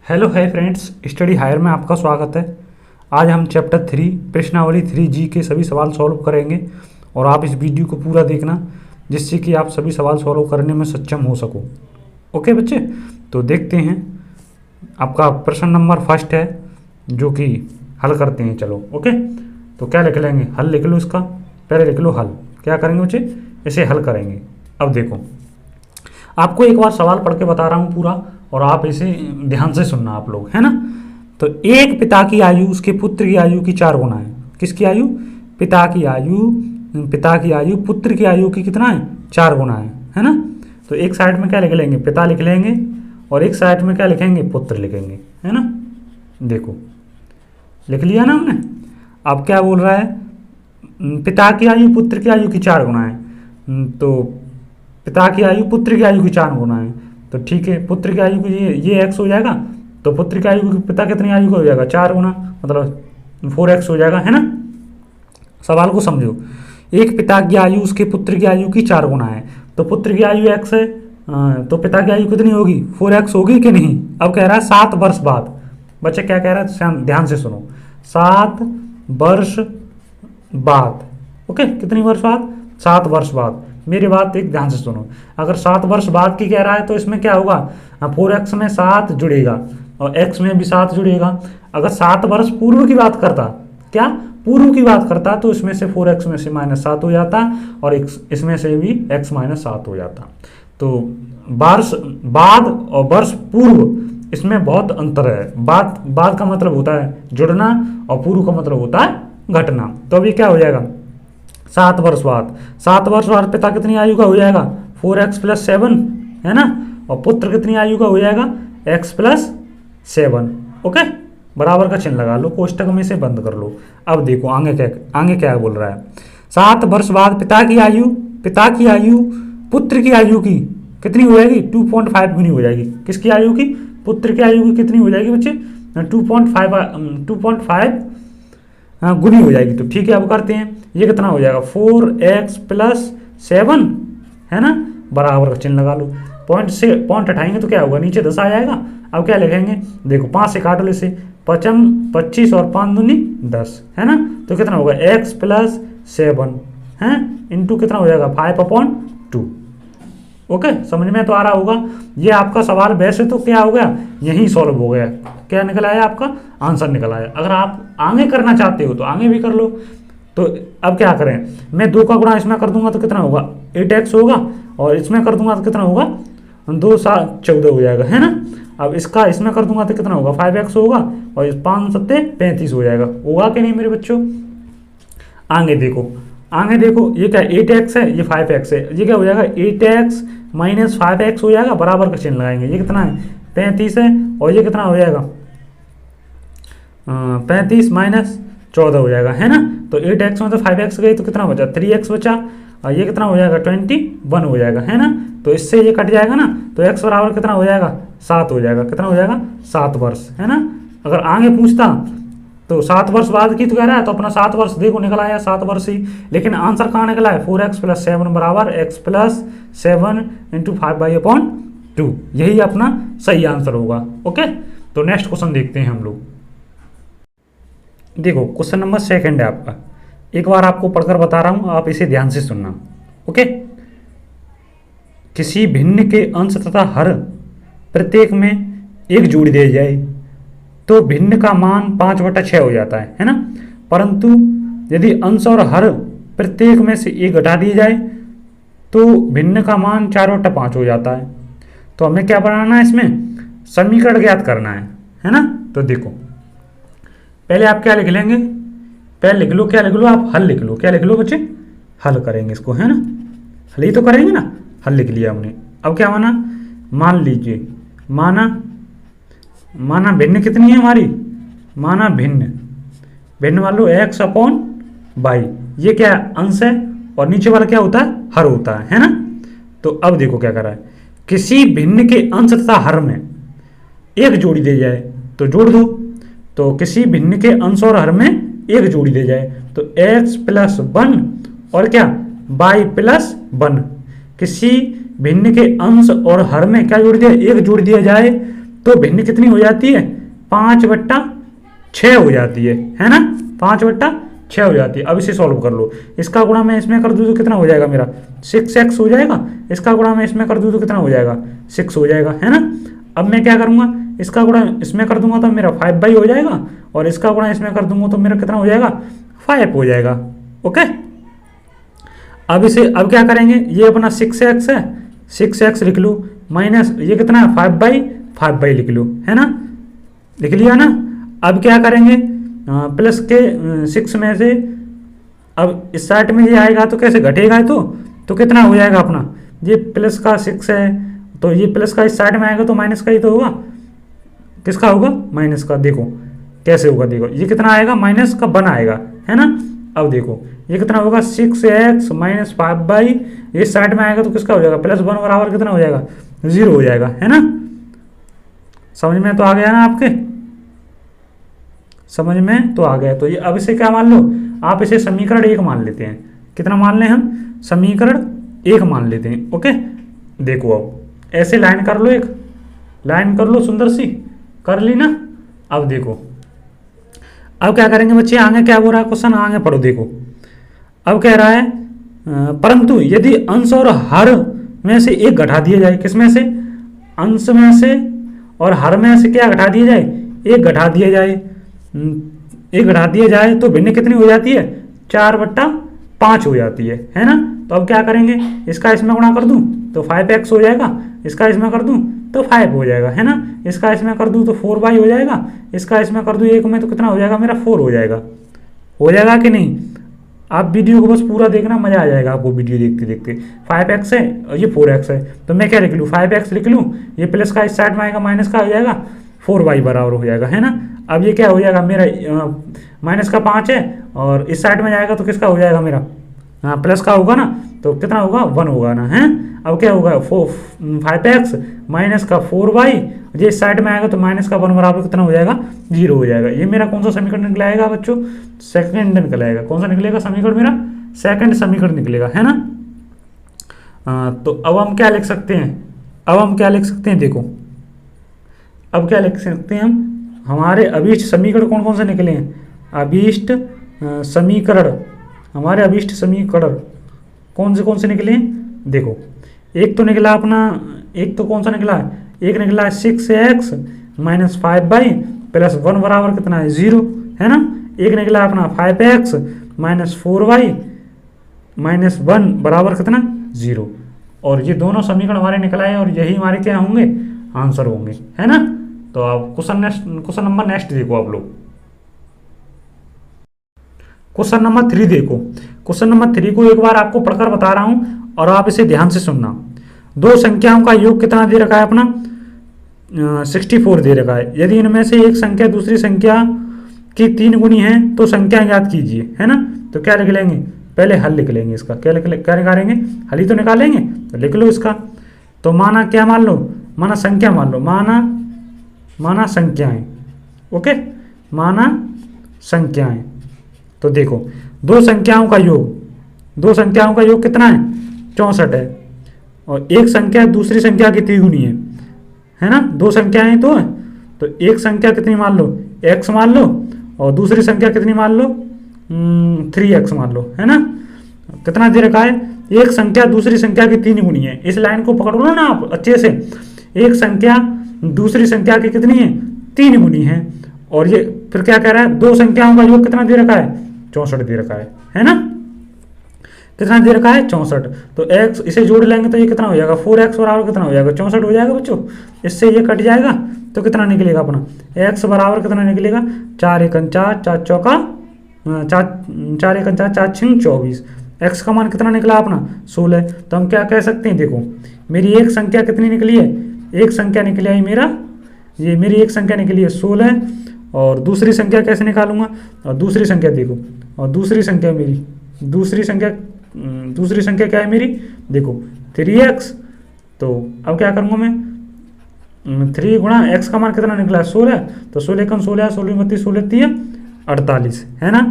Hello है friends, study higher में आपका स्वागत है। आज हम चैप्टर 3 प्रश्नावली 3G के सभी सवाल सॉल्व करेंगे और आप इस वीडियो को पूरा देखना जिससे कि आप सभी सवाल सॉल्व करने में सक्षम हो सको। ओके बच्चे, तो देखते हैं। आपका प्रश्न नंबर फर्स्ट है जो कि हल करते हैं। चलो ओके, तो क्या लिख लेंगे? हल लिख लो इसका, पहले लिख लो हल। क्या करेंगे बच्चे? इसे हल करेंगे। अब देखो, आपको एक बार सवाल पढ़ के बता रहा हूँ पूरा और आप इसे ध्यान से सुनना आप लोग, है ना। तो एक पिता की आयु उसके पुत्र की आयु की 4 गुना है। किसकी आयु? पिता की आयु पुत्र की आयु की कितना है? 4 गुना है ना। तो एक साइड में क्या लिख लेंगे? पिता लिख लेंगे और एक साइड में क्या लिखेंगे? पुत्र लिखेंगे, है ना। देखो लिख लिया ना हमने। अब क्या बोल रहा है? पिता की आयु पुत्र की आयु की 4 गुना है। तो पिता की आयु पुत्र की आयु की 4 गुना है। तो ठीक है, पुत्र की आयु की ये x हो जाएगा, तो पुत्र की आयु की पिता कितनी आयु का हो जाएगा? 4 गुना, मतलब 4x हो जाएगा, है ना। सवाल को समझो। एक पिता की आयु उसके पुत्र की आयु की 4 गुना है, तो पुत्र की आयु x है, तो पिता की आयु कितनी होगी? 4x होगी कि नहीं? अब कह रहा है 7 वर्ष बाद। बच्चे क्या कह रहा है? ध्यान से सुनो। 7 वर्ष बाद। ओके, कितनी वर्ष बाद? 7 वर्ष बाद। मेरी बात एक ध्यान से सुनो। अगर 7 वर्ष बाद की कह रहा है तो इसमें क्या होगा? 4x में 7 जुड़ेगा और x में भी 7 जुड़ेगा। अगर 7 वर्ष पूर्व की बात करता, क्या पूर्व की बात करता, तो इसमें से 4x में से -7 हो जाता और इसमें से भी x -7 हो जाता। तो वर्ष बाद और वर्ष पूर्व इसमें बहुत अंतर है। बाद का मतलब होता है जुड़ना और पूर्व का मतलब होता है घटना। तो अभी क्या हो जाएगा? 7 वर्ष बाद। 7 वर्ष बाद पिता कितनी आयु का हो जाएगा? 4x + 7, है ना। और पुत्र कितनी आयु का हो जाएगा? x + 7। ओके, बराबर का चिन्ह लगा लो, कोष्टक में से बंद कर लो। अब देखो आगे क्या बोल रहा है। 7 वर्ष बाद पिता की आयु पुत्र की आयु की कितनी हो जाएगी? 2.5 गुनी हो जाएगी। किसकी आयु की? पुत्र की आयु की कितनी हो जाएगी बच्चे? 2.5 गुनी हो जाएगी। तो ठीक है, अब करते हैं। ये कितना हो जाएगा? 4x + 7, है ना। बराबर का चिन्ह लगा लो। पॉइंट हटाएंगे तो क्या होगा? नीचे 10 आ जाएगा। अब क्या लिखेंगे? देखो 5 से काट लो इसे। 25 और 5 दूनी 10, है ना। तो कितना होगा? x + 7 है इंटू कितना हो जाएगा? 5/2। ओके, समझ में तो आ रहा होगा। ये आपका सवाल वैसे तो क्या हो गया? यही सॉल्व हो गया। क्या निकल आया? आपका आंसर निकल आया। अगर आप आगे करना चाहते हो तो आगे भी कर लो। तो अब क्या करें? मैं 2 का गुणा इसमें कर दूंगा तो कितना होगा? 8x होगा और इसमें कर दूंगा तो कितना होगा? 2 7 14 हो जाएगा, है ना। अब इसका इसमें कर दूंगा तो कितना होगा? 5x होगा और 5 7 35 हो जाएगा। होगा कि नहीं मेरे बच्चों? आगे देखो ये क्या 8x है, ये 5x है। ये क्या हो जाएगा? 8x - 5x हो जाएगा। बराबर का चिन्ह लगाएंगे। ये कितना है? 35 है और ये कितना हो जाएगा? 35 - 14 हो जाएगा, है ना। तो 8x में तो 5x गई तो कितना बचा? 3x बचा और ये कितना हो जाएगा? 21 हो जाएगा, है ना। तो इससे ये कट जाएगा ना, तो x बराबर कितना हो जाएगा? 7 हो जाएगा। कितना हो जाएगा? 7 वर्ष, है ना। अगर आगे पूछता तो 7 वर्ष बाद की तो कह रहा है, तो अपना 7 वर्ष देखो निकल आया, 7 वर्ष ही। लेकिन आंसर कहाँ निकला है? 4x + 7 बराबर x + 7 × 5/2। यही अपना सही आंसर होगा। ओके, तो नेक्स्ट क्वेश्चन देखते हैं हम लोग। देखो क्वेश्चन नंबर 2 है आपका। एक बार आपको पढ़कर बता रहा हूँ, आप इसे ध्यान से सुनना। ओके, किसी भिन्न के अंश तथा हर प्रत्येक में एक जोड़ी दे जाए तो भिन्न का मान 5/6 हो जाता है ना। परंतु यदि अंश और हर प्रत्येक में से 1 घटा दिया जाए तो भिन्न का मान 4/5 हो जाता है। तो हमें क्या बनाना है? इसमें समीकरण ज्ञात करना है ना। तो देखो पहले आप क्या लिख लेंगे? पहले लिख लो, क्या लिख लो आप? हल लिख लो। क्या लिख लो बच्चे? हल करेंगे इसको, है ना। हल ही तो करेंगे ना। हल लिख लिया हमने। अब क्या माना? मान लीजिए, माना भिन्न कितनी है हमारी? माना भिन्न मान लो x/y। ये क्या अंश है और नीचे वाला क्या होता है? हर होता है ना। तो अब देखो क्या कर रहा है। किसी भिन्न के अंश तथा हर में एक जोड़ी दे जाए तो जोड़ दो। तो किसी भिन्न के अंश और हर में एक जोड़ी दे जाए तो x + 1 और क्या y + 1। किसी भिन्न के अंश और हर में क्या जोड़ दिया? एक जोड़ दिया जाए तो भिन्न कितनी हो जाती है, 5/6 हो जाती है ना, 5/6 हो जाती है। अब इसे सॉल्व कर लो, इसका गुणा मैं इसमें कर दूँ तो कितना हो जाएगा मेरा 6x हो जाएगा, इसका गुणा मैं इसमें कर दूँ तो कितना हो जाएगा 6 हो जाएगा, है ना। अब मैं क्या करूँगा, इसका गुणा इसमें कर दूंगा तो मेरा 5 हो जाएगा, और इसका गुणा इसमें कर दूंगा तो मेरा कितना हो जाएगा 5 हो जाएगा। ओके, अब क्या करेंगे, ये अपना 6x है, 6x लिख लो, माइनस ये कितना है 5/5 लिख लो, है ना, लिख लिया ना। अब क्या करेंगे, प्लस के 6 में से अब इस साइड में ये आएगा तो कैसे घटेगा, तो कितना हो जाएगा अपना, ये प्लस का 6 है तो ये प्लस का इस साइड में आएगा तो माइनस का ही तो होगा, किसका होगा, माइनस का। देखो कैसे होगा, देखो ये कितना आएगा, माइनस का 1 आएगा, है ना। अब देखो ये कितना होगा 6x - 5/, ये साइड में आएगा तो किसका हो जाएगा, +1 बराबर कितना हो जाएगा 0 हो जाएगा, है ना। समझ में तो आ गया ना आपके, समझ में तो आ गया। तो ये अब इसे क्या मान लो, आप इसे समीकरण 1 मान लेते हैं। कितना मान लें हम, समीकरण 1 मान लेते हैं। ओके, देखो अब ऐसे लाइन कर लो, एक लाइन कर लो सुंदर सी, कर ली ना। अब देखो अब क्या करेंगे बच्चे, आगे क्या हो रहा है क्वेश्चन, आगे पढ़ो। देखो अब कह रहा है परंतु यदि अंश और हर में से एक घटा दिया जाए, किसमें से, अंश में से और हर में से क्या घटा दिया जाए, एक घटा दिया जाए, एक घटा दिया जाए तो भिन्न कितनी हो जाती है 4/5 हो जाती है ना। तो अब क्या करेंगे, इसका इसमें गुणा कर दूं तो 5x हो जाएगा, इसका इसमें कर दूं तो 5 हो जाएगा, है ना। इसका इसमें कर दूं तो 4y हो जाएगा, इसका इसमें कर दूं 1 में तो कितना हो जाएगा मेरा 4 हो जाएगा कि नहीं। आप वीडियो को बस पूरा देखना, मजा आ जाएगा आपको वीडियो देखते देखते। 5x है और ये 4x है, तो मैं क्या लिख लूँ 5x लिख लूँ, ये प्लस का इस साइड में आएगा माइनस का हो जाएगा, 4y बराबर हो जाएगा, है ना। अब ये क्या हो जाएगा मेरा माइनस का 5 है और इस साइड में जाएगा तो किसका हो जाएगा मेरा, हाँ प्लस का होगा ना, तो कितना होगा 1 होगा ना, है। अब क्या होगा 5x माइनस का 4y, ये इस साइड में आएगा तो माइनस का 1 बराबर कितना हो जाएगा 0 हो जाएगा। ये मेरा कौन सा समीकरण निकलाएगा बच्चों, सेकंड निकलेगा। कौन सा निकलेगा समीकरण, मेरा सेकंड समीकरण निकलेगा, है ना। तो अब हम क्या लिख सकते हैं, देखो अब क्या लिख सकते हैं हम, हमारे अभीष्ट समीकरण कौन कौन से निकले हैं, अभीष्ट समीकरण, हमारे अभीष्ट समीकरण कौन से निकले हैं। देखो एक तो निकला अपना, एक तो कौन सा निकला है, एक निकला है 6x - 5y + 1 बराबर कितना है 0, है ना। एक निकला अपना 5x - 4y - 1 बराबर कितना 0। और ये दोनों समीकरण हमारे निकला है और यही हमारे क्या होंगे, आंसर होंगे, है ना। तो आप क्वेश्चन नंबर नेक्स्ट देखो, आप लोग क्वेश्चन नंबर 3 देखो। क्वेश्चन नंबर 3 को एक बार आपको पढ़कर बता रहा हूं और आप इसे ध्यान से सुनना। दो संख्याओं का योग कितना दे रखा है अपना 64 दे रखा है। यदि इनमें से एक संख्या दूसरी संख्या की 3 गुनी है तो संख्या ज्ञात कीजिए, है ना। तो क्या लिख लेंगे, पहले हल लिख लेंगे इसका, क्या निकालेंगे, हल ही तो निकालेंगे, तो लिख लो इसका। तो माना क्या मान लो, माना संख्या मान लो, माना संख्याएं, ओके, माना संख्याएं। तो देखो दो संख्याओं का योग कितना है 64 है, और एक संख्या दूसरी संख्या की त्रिगुणी है ना। दो संख्याएं तो है, तो एक संख्या कितनी मान लो x मान लो, और दूसरी संख्या कितनी मान लो 3x मान लो, है ना। कितना दे रखा है, एक संख्या दूसरी संख्या की 3 गुनी है। इस लाइन को पकड़ लो ना आप अच्छे से, एक संख्या दूसरी संख्या की कितनी है 3 गुनी है। और ये फिर क्या कह रहा है, दो संख्याओं का योग कितना दे रखा है 64 दे रखा है ना। कितना दे रखा है 64। तो x इसे जोड़ लेंगे तो ये कितना हो जाएगा 4x बराबर कितना हो जाएगा 64 हो जाएगा बच्चों। इससे ये कट जाएगा तो कितना निकलेगा अपना x बराबर कितना निकलेगा 4 एकन 4 4 चौका 4 एकन 4 4 छिंग 24। x का मान कितना निकला अपना 16। तो हम क्या कह सकते हैं, देखो मेरी एक संख्या कितनी निकली है, एक संख्या निकली है मेरी एक संख्या निकली है 16। और दूसरी संख्या कैसे निकालूंगा, और दूसरी संख्या देखो, और दूसरी संख्या क्या है मेरी, देखो 3x। तो अब क्या करूँगा मैं 3 गुणा x का मान कितना निकला है 16। तो 16 कम 16 16 32 16 3 48, है ना।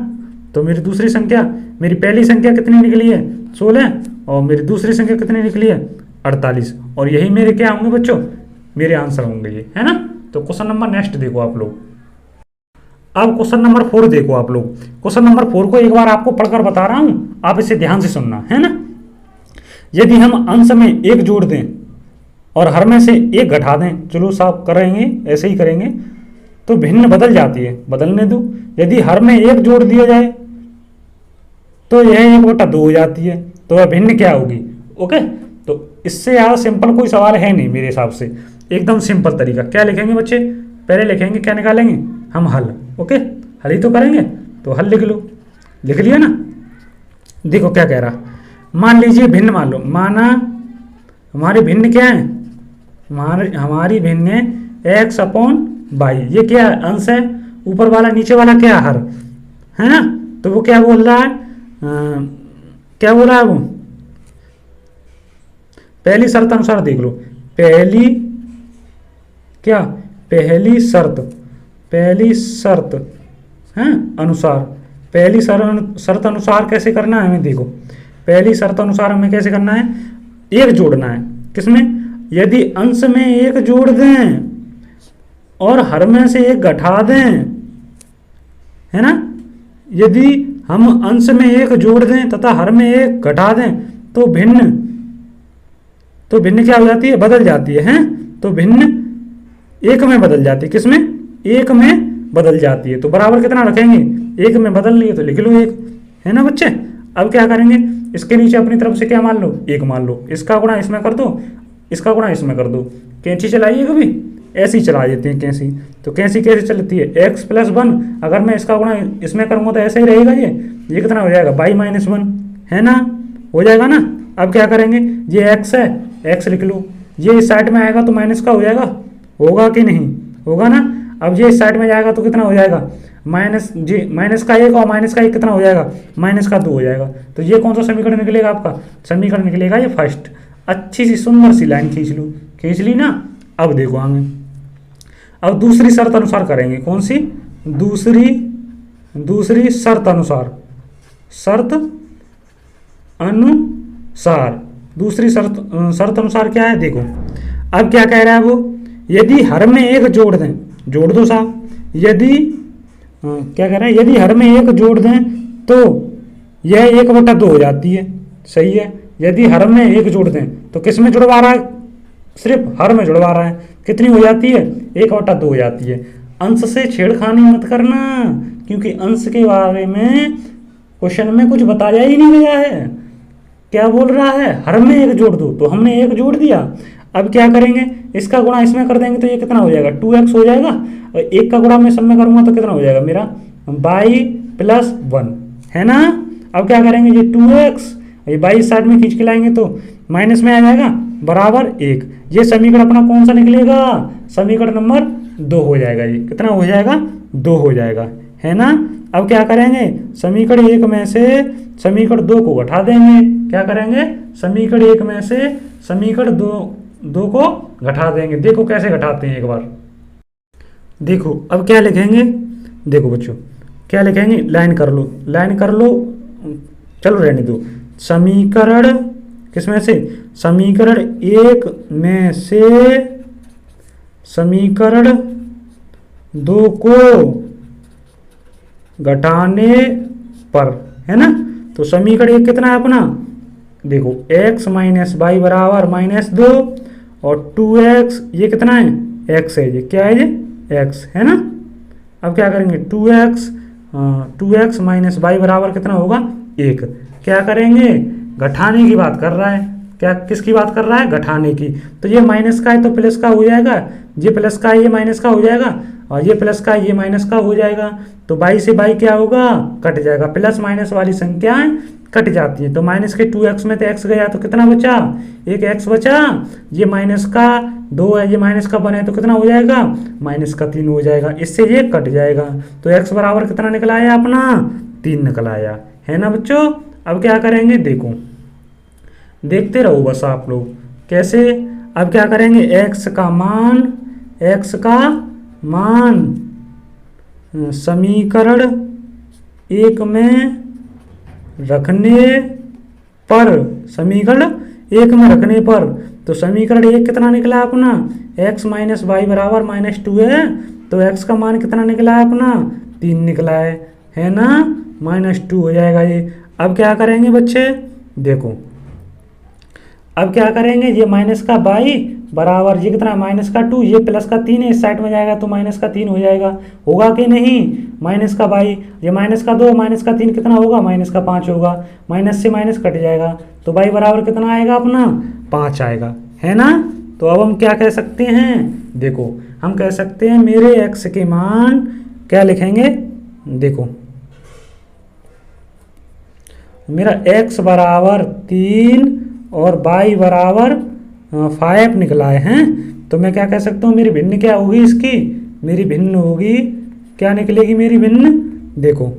तो मेरी दूसरी संख्या, मेरी पहली संख्या कितनी निकली है 16, और मेरी दूसरी संख्या कितनी निकली है 48। और यही मेरे क्या होंगे बच्चों, मेरे आंसर होंगे ये, है ना। तो क्वेश्चन नंबर नेक्स्ट देखो आप लोग। अब क्वेश्चन नंबर 4 देखो आप लोग। क्वेश्चन नंबर 4 को एक बार आपको पढ़कर बता रहा हूं, आप इसे ध्यान से सुनना है ना। यदि हम अंश में एक जोड़ दें और हर में से एक घटा दें, चलो साफ करेंगे, ऐसे ही करेंगे, तो भिन्न बदल जाती है, बदलने दो। यदि हर में एक जोड़ दिया जाए तो यह 1/2 हो जाती है, तो वह भिन्न क्या होगी। ओके, तो इससे ज़्यादा सिंपल कोई सवाल है नहीं मेरे हिसाब से, एकदम सिंपल तरीका। क्या लिखेंगे बच्चे, पहले लिखेंगे क्या निकालेंगे हम, हल। ओके, हल ही तो करेंगे, तो हल लिख लो। लिख लिया ना। देखो क्या कह रहा, मान लीजिए भिन्न मान लो, माना हमारे भिन्न क्या है, हमारी भिन्न है x/y। ये क्या है, अंश है, ऊपर वाला नीचे वाला क्या हर है ना। तो वो क्या बोल रहा है, क्या बोल रहा है वो, पहली शर्त अनुसार देख लो। पहली शर्त है अनुसार, पहली शर्त अनुसार कैसे करना है हमें, देखो पहली शर्त अनुसार हमें कैसे करना है, एक जोड़ना है। किसमें, यदि अंश में एक जोड़ दें और हर में से एक घटा दें, है ना। यदि हम अंश में एक जोड़ दें तथा हर में एक घटा दें तो भिन्न क्या हो जाती है, बदल जाती है, तो भिन्न एक में बदल जाती है। किसमें, एक में बदल जाती है। तो बराबर कितना रखेंगे, एक में बदल लिए तो लिख लो एक, है ना बच्चे। अब क्या करेंगे, इसके नीचे अपनी तरफ से क्या मान लो, एक मान लो। इसका गुणा इसमें कर दो, इसका गुणा इसमें कर दो। कैंची चलाइए कभी, ऐसे ही चला देते हैं कैंची। तो कैंची कैसे चलती है, x+1। अगर मैं इसका गुणा इसमें करूँगा तो ऐसे ही रहेगा, ये कितना हो जाएगा, y-1, है ना, हो जाएगा ना। अब क्या करेंगे, ये x है, x लिख लो। ये इस साइड में आएगा तो माइनस का हो जाएगा, होगा कि नहीं, होगा ना। अब ये इस साइड में जाएगा तो कितना हो जाएगा, माइनस का 1, और माइनस का 1 कितना हो जाएगा, -2 हो जाएगा। तो ये कौन सा समीकरण निकलेगा आपका, समीकरण निकलेगा ये फर्स्ट। अच्छी सी सुंदर सी लाइन खींच लो, खींच ली ना। अब देखो आगे, अब दूसरी शर्त अनुसार करेंगे। कौन सी, दूसरी शर्त अनुसार, दूसरी शर्त अनुसार क्या है, देखो अब क्या कह रहा है वो, यदि हर में एक जोड़ दें, जोड़ दो साहब। यदि क्या कह रहा है, यदि हर में एक जोड़ दें तो यह 1/2 हो जाती है, सही है। यदि हर में एक जोड़ दें तो किस में जुड़वा रहा है, सिर्फ हर में जुड़वा रहा है, कितनी हो जाती है, 1/2 हो जाती है। अंश से छेड़खानी मत करना, क्योंकि अंश के बारे में क्वेश्चन में कुछ बताया ही नहीं गया है। क्या बोल रहा है, हर में एक जोड़ दो, तो हमने एक जोड़ दिया। अब क्या करेंगे, इसका गुणा इसमें कर देंगे तो ये कितना हो जाएगा, 2x हो जाएगा। और एक का गुणा मैं सब में करूंगा तो कितना हो जाएगा मेरा, y+1, है ना। अब क्या करेंगे, ये 2x, ये y इस साइड में खींच के लाएंगे तो माइनस में आ जाएगा, बराबर 1। ये समीकरण अपना कौन सा निकलेगा, समीकरण नंबर 2 हो जाएगा। ये कितना हो जाएगा, 2 हो जाएगा, है ना। अब क्या करेंगे, समीकरण 1 में से समीकरण 2 को घटा देंगे। क्या करेंगे, समीकरण 1 में से समीकरण 2 को घटा देंगे। देखो कैसे घटाते हैं एक बार, देखो अब क्या लिखेंगे, देखो बच्चों क्या लिखेंगे, लाइन कर लो, चलो रहने दो। समीकरण किसमें से, समीकरण 1 में से समीकरण 2 को घटाने पर, है ना। तो समीकरण 1 कितना है अपना, देखो x - y बराबर -2 और 2x, ये कितना है, x है, ये क्या है, ये x है ना। अब क्या करेंगे, 2x - y बराबर कितना होगा, 1। क्या करेंगे, घटाने की बात कर रहा है, क्या किसकी बात कर रहा है, घटाने की। तो ये माइनस का है तो प्लस का हो जाएगा, ये प्लस का है ये माइनस का हो जाएगा, और ये प्लस का ये माइनस का हो जाएगा। तो y से y क्या होगा, कट जाएगा। प्लस माइनस वाली संख्याएं कट जाती है। तो माइनस के 2x में तो x गया तो कितना बचा, एक x बचा। ये माइनस का 2 है, ये माइनस का 1 है, तो कितना हो जाएगा, -3 हो जाएगा। इससे ये कट जाएगा। तो x बराबर कितना निकल आया अपना, 3 निकल आया, है ना बच्चों। अब क्या करेंगे, देखो देखते रहो बस आप लोग कैसे। अब क्या करेंगे, x का मान समीकरण 1 में रखने पर, समीकरण 1 में रखने पर तो समीकरण एक कितना निकला अपना, x माइनस वाई बराबर -2 है, तो x का मान कितना निकला है अपना 3 निकला है ना, -2 हो जाएगा ये। अब क्या करेंगे बच्चे, देखो अब क्या करेंगे, ये माइनस का बाई बराबर ये कितना -2, ये प्लस का 3 है, इस साइड में जाएगा तो -3 हो जाएगा, होगा कि नहीं, माइनस का बाई, ये -2 -3 कितना होगा, -5 होगा, माइनस से माइनस कट जाएगा, तो बाई बराबर कितना आएगा अपना 5 आएगा, है ना। तो अब हम क्या कह सकते हैं, देखो हम कह सकते हैं मेरे x के मान क्या लिखेंगे, देखो मेरा x बराबर 3 और y बराबर 5 निकला है, तो मैं क्या कह सकता हूँ, मेरी भिन्न क्या होगी इसकी, मेरी भिन्न होगी, क्या निकलेगी मेरी भिन्न, देखो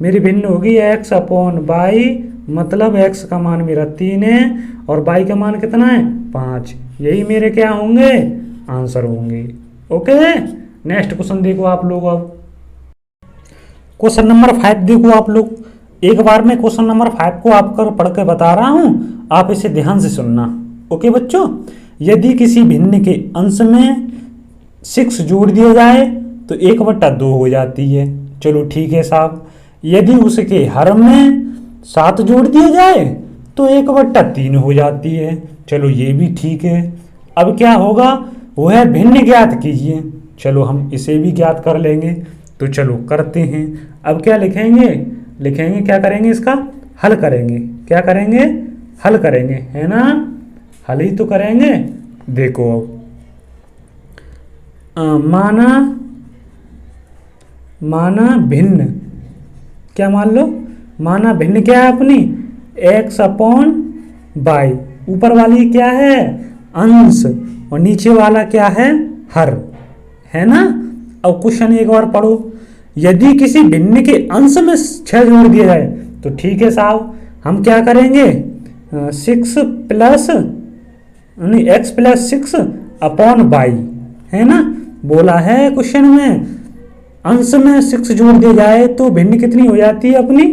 मेरी भिन्न होगी x अपॉन y, मतलब x का मान मेरा 3 है और y का मान कितना है 5, यही मेरे क्या होंगे आंसर होंगे। ओके, नेक्स्ट क्वेश्चन देखो आप लोग, अब क्वेश्चन नंबर 5 देखो आप लोग, एक बार मैं क्वेश्चन नंबर 5 को आपको पढ़ के बता रहा हूँ, आप इसे ध्यान से सुनना। ओके बच्चों, यदि किसी भिन्न के अंश में 6 जोड़ दिया जाए तो 1/2 हो जाती है, चलो ठीक है साहब। यदि उसके हर में 7 जोड़ दिया जाए तो 1/3 हो जाती है, चलो ये भी ठीक है। अब क्या होगा, वह भिन्न ज्ञात कीजिए, चलो हम इसे भी ज्ञात कर लेंगे, तो चलो करते हैं। अब क्या लिखेंगे, लिखेंगे क्या करेंगे, इसका हल करेंगे, क्या करेंगे हल करेंगे, है ना, हल ही तो करेंगे। देखो माना भिन्न, क्या मान लो, माना भिन्न क्या है अपनी x अपॉन y, ऊपर वाली क्या है अंश और नीचे वाला क्या है हर, है ना। अब क्वेश्चन एक बार पढ़ो, यदि किसी भिन्न के अंश में 6 जोड़ दिया जाए तो ठीक है साहब, हम क्या करेंगे 6 plus x plus 6 upon y, है ना, बोला है क्वेश्चन में अंश में 6 जोड़ दिया जाए तो भिन्न कितनी हो जाती है अपनी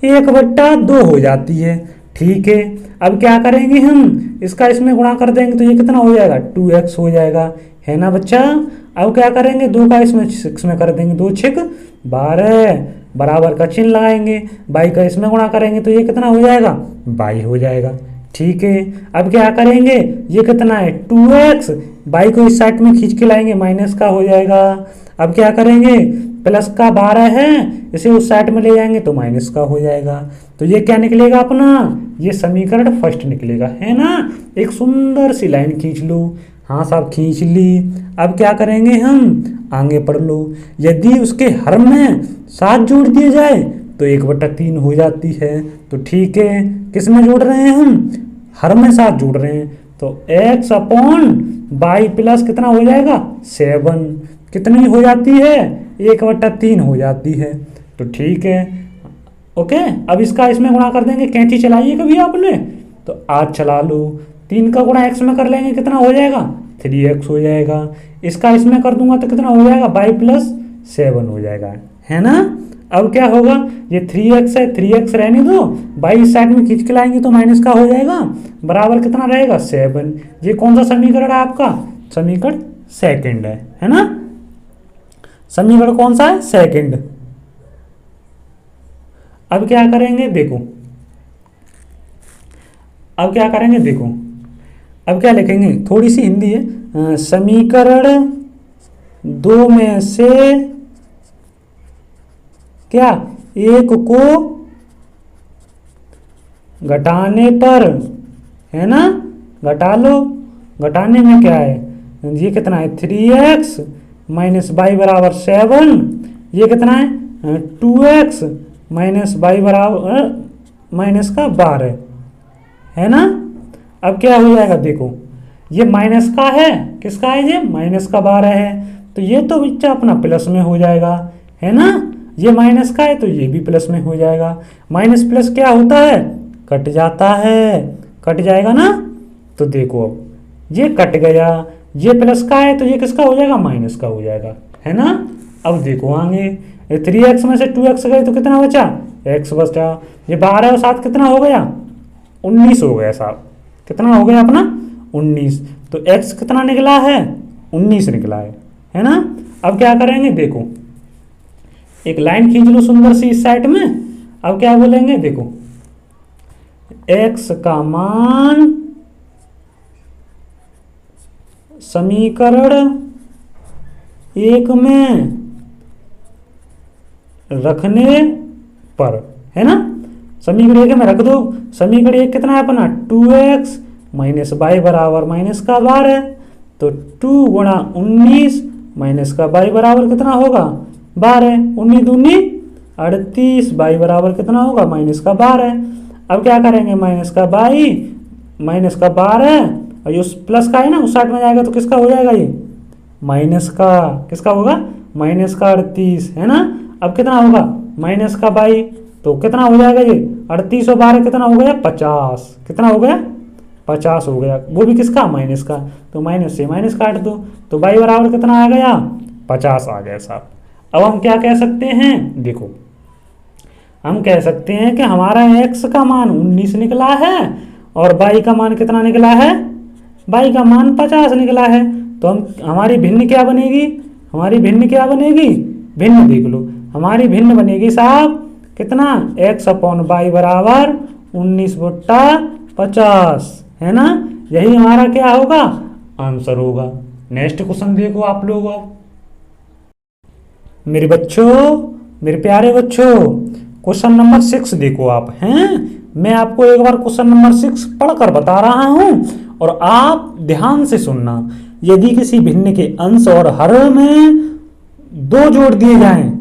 1/2 हो जाती है, ठीक है। अब क्या करेंगे हम, इसका इसमें गुणा कर देंगे तो ये कितना हो जाएगा 2x हो जाएगा, है ना बच्चा। अब क्या करेंगे, 2 का इसमें 6 में कर देंगे, 2 6 12 बराबर का चिन्ह लगाएंगे, बाई का इसमें गुणा करेंगे तो ये कितना हो जाएगा 22 हो जाएगा, ठीक है। अब क्या करेंगे, ये कितना है 2x, बाई को इस साइड में खींच के लाएंगे, माइनस का हो जाएगा। अब क्या करेंगे, प्लस का 12 है, इसे उस साइड में ले जाएंगे तो माइनस का हो जाएगा, तो ये क्या निकलेगा अपना, ये समीकरण फर्स्ट निकलेगा, है ना। एक सुंदर सी लाइन खींच लो, हाँ साहब खींच ली। अब क्या करेंगे हम, आगे पढ़ लो, यदि उसके हर में 7 जोड़ दिए जाए तो 1/3 हो जाती है, तो ठीक है, किस में जोड़ रहे हैं हम, हर में 7 जोड़ रहे हैं, तो x अपॉन y प्लस कितना हो जाएगा 7, कितनी हो जाती है 1/3 हो जाती है, तो ठीक है। ओके, अब इसका इसमें गुणा कर देंगे, कैंची चलाइए कभी आपने, तो आज चला लो, 3 का गुणा x में कर लेंगे, कितना हो जाएगा 3x हो जाएगा, इसका इसमें कर दूंगा तो कितना हो जाएगा y प्लस 7 हो जाएगा, है ना। अब क्या होगा, ये 3x है, 3x रहने दो, y इस साइड में खींच के लाएंगे तो माइनस का हो जाएगा, बराबर कितना रहेगा 7। ये कौन सा समीकरण है आपका, समीकरण सेकंड है ना, समीकरण कौन सा है सेकंड। अब क्या करेंगे, देखो अब क्या करेंगे, देखो अब क्या लिखेंगे, थोड़ी सी हिंदी है, समीकरण 2 में से क्या एक को घटाने पर, है ना, घटा लो, घटाने में क्या है, ये कितना है 3x माइनस y बराबर 7, ये कितना है 2x माइनस y बराबर माइनस का 12, है ना। अब क्या हो जाएगा, देखो ये माइनस का है, किसका है, ये माइनस का 12 है, तो ये तो बच्चा अपना प्लस में हो जाएगा, है ना, ये माइनस का है तो ये भी प्लस में हो जाएगा, माइनस प्लस क्या होता है कट जाता है, कट जाएगा ना, तो देखो अब ये कट गया, ये प्लस का है तो ये किसका हो जाएगा माइनस का हो जाएगा, है ना। अब देखो आगे 3x में से 2x गए तो कितना बचा x बचा, ये 12 और 7 कितना हो गया 19 हो गया साहब, कितना हो गया अपना 19। तो x कितना निकला है? 19 निकला है ना। अब क्या करेंगे, देखो एक लाइन खींच लो सुंदर सी इस साइड में। अब क्या बोलेंगे, देखो x का मान समीकरण 1 में रखने पर, है ना, समीकरण 1 में रख दो। समीकरण 1 कितना है अपना? 2x माइनस वाई बराबर माइनस का 12। तो 2 गुणा 19 माइनस का वाई बराबर कितना होगा? 12। 19 दूनी 38, वाई बराबर कितना होगा? माइनस का 12। अब क्या करेंगे, माइनस का वाई माइनस का 12, और ये उस प्लस का है ना, उस साइड में जाएगा तो किसका हो जाएगा? ये माइनस का, किसका होगा? माइनस का 38, है ना। अब कितना होगा? माइनस का वाई, तो कितना हो जाएगा ये? 38 और 12 कितना हो गया? 50। कितना हो गया? 50 हो गया, वो भी किसका? माइनस का। तो माइनस से माइनस काट दो, तो वाई बराबर कितना आ गया? 50 आ गया साहब। अब हम क्या कह सकते हैं, देखो हम कह सकते हैं कि हमारा x का मान 19 निकला है और y का मान कितना निकला है? y का मान 50 निकला है। तो हम हमारी भिन्न क्या बनेगी? हमारी भिन्न क्या बनेगी? भिन्न देख लो, हमारी भिन्न बनेगी साहब कितना? x अपॉन y बराबर 19/50, है ना। यही हमारा क्या होगा? आंसर होगा। नेक्स्ट क्वेश्चन देखो आप लोग। मेरे बच्चों, मेरे प्यारे बच्चों, क्वेश्चन नंबर 6 देखो आप, हैं। मैं आपको एक बार क्वेश्चन नंबर 6 पढ़कर बता रहा हूं और आप ध्यान से सुनना। यदि किसी भिन्न के अंश और हर में 2 जोड़ दिए जाएं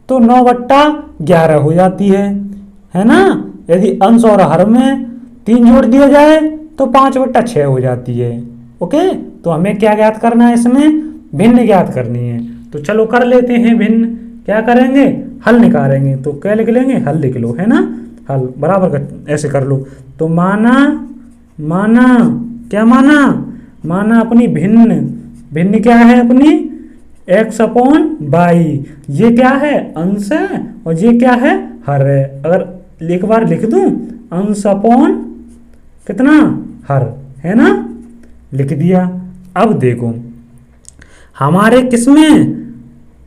तो 9/11 हो जाती है ना। यदि अंश और हर में 3 जोड़ दिया जाए तो 5/6 हो जाती है। ओके, तो हमें क्या ज्ञात करना है? इसमें भिन्न ज्ञात करनी है। तो चलो कर लेते हैं भिन्न। क्या करेंगे? हल निकालेंगे। तो क्या लिख लेंगे? हल लिख लो, है ना। हल बराबर कर, ऐसे कर लो। तो माना क्या माना अपनी भिन्न क्या है अपनी? x upon y. ये क्या है? अंश है और ये क्या है? हर है। अगर एक बार लिख दूं, अंश अपॉन कितना? हर, है ना, लिख दिया। अब देखो हमारे किसमें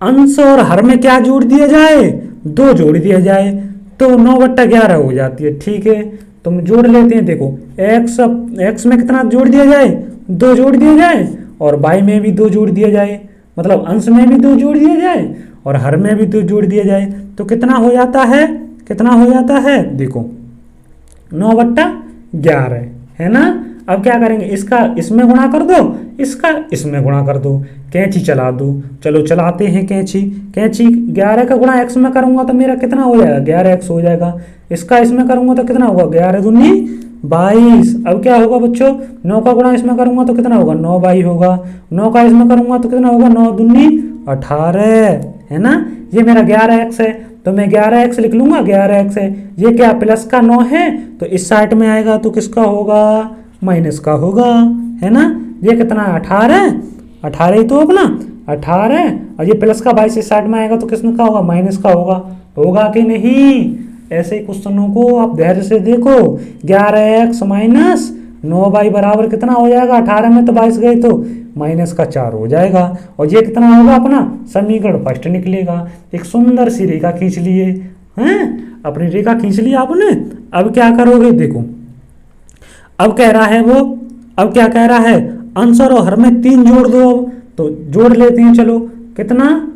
अंश और हर में क्या जोड़ दिया जाए? 2 जोड़ दिया जाए तो 9/11 हो जाती है। ठीक है, तो हम जोड़ लेते हैं। देखो x में कितना जोड़ दिया जाए? 2 जोड़ दिया जाए, और y में भी 2 जोड़ दिया जाए, मतलब अंश में भी 2 जोड़ दिया जाए और हर में भी 2 जोड़ दिया जाए। तो कितना हो जाता है? कितना हो जाता है? देखो 9/11, है ना। अब क्या करेंगे? इसका इसमें गुणा कर दो, इसका इसमें गुणा कर दो, कैंची चला दो। चलो चलाते हैं कैंची। 11 का गुणा x में करूंगा तो मेरा कितना हो जाएगा? 11x हो जाएगा। इसका इसमें करूंगा तो कितना होगा? 11 दूनी 22। अब क्या होगा बच्चों? 9 का गुणा इसमें करूंगा तो कितना होगा? 9y होगा। 9 का इसमें करूंगा तो कितना होगा? 9 दूनी 18, है ना। ये मेरा 11x है तो मैं 11x लिख लूंगा। 11x है, ये क्या प्लस का 9 है तो इस साइड में आएगा तो किसका होगा? माइनस का होगा, है ना। ये कितना? 18 ही तो अपना 18, और ये प्लस का 22 इस साइड में आएगा तो किसने का होगा? माइनस का होगा कि नहीं? ऐसे क्वेश्चनों को आप धैर्य से देखो। 11x माइनस 9y बराबर कितना हो जाएगा? 18 में तो 22 गए तो माइनस का 4 हो जाएगा, और ये कितना होगा अपना? समीकरण फर्स्ट निकलेगा। एक सुंदर सी रेखा खींच लिए, हैं, अपनी रेखा खींच ली आपने। अब क्या करोगे? देखो अब कह रहा है वो, अब क्या कह रहा है? अंश और हर में 3 जोड़ दो। अब तो जोड़ लेते हैं। चलो कितना?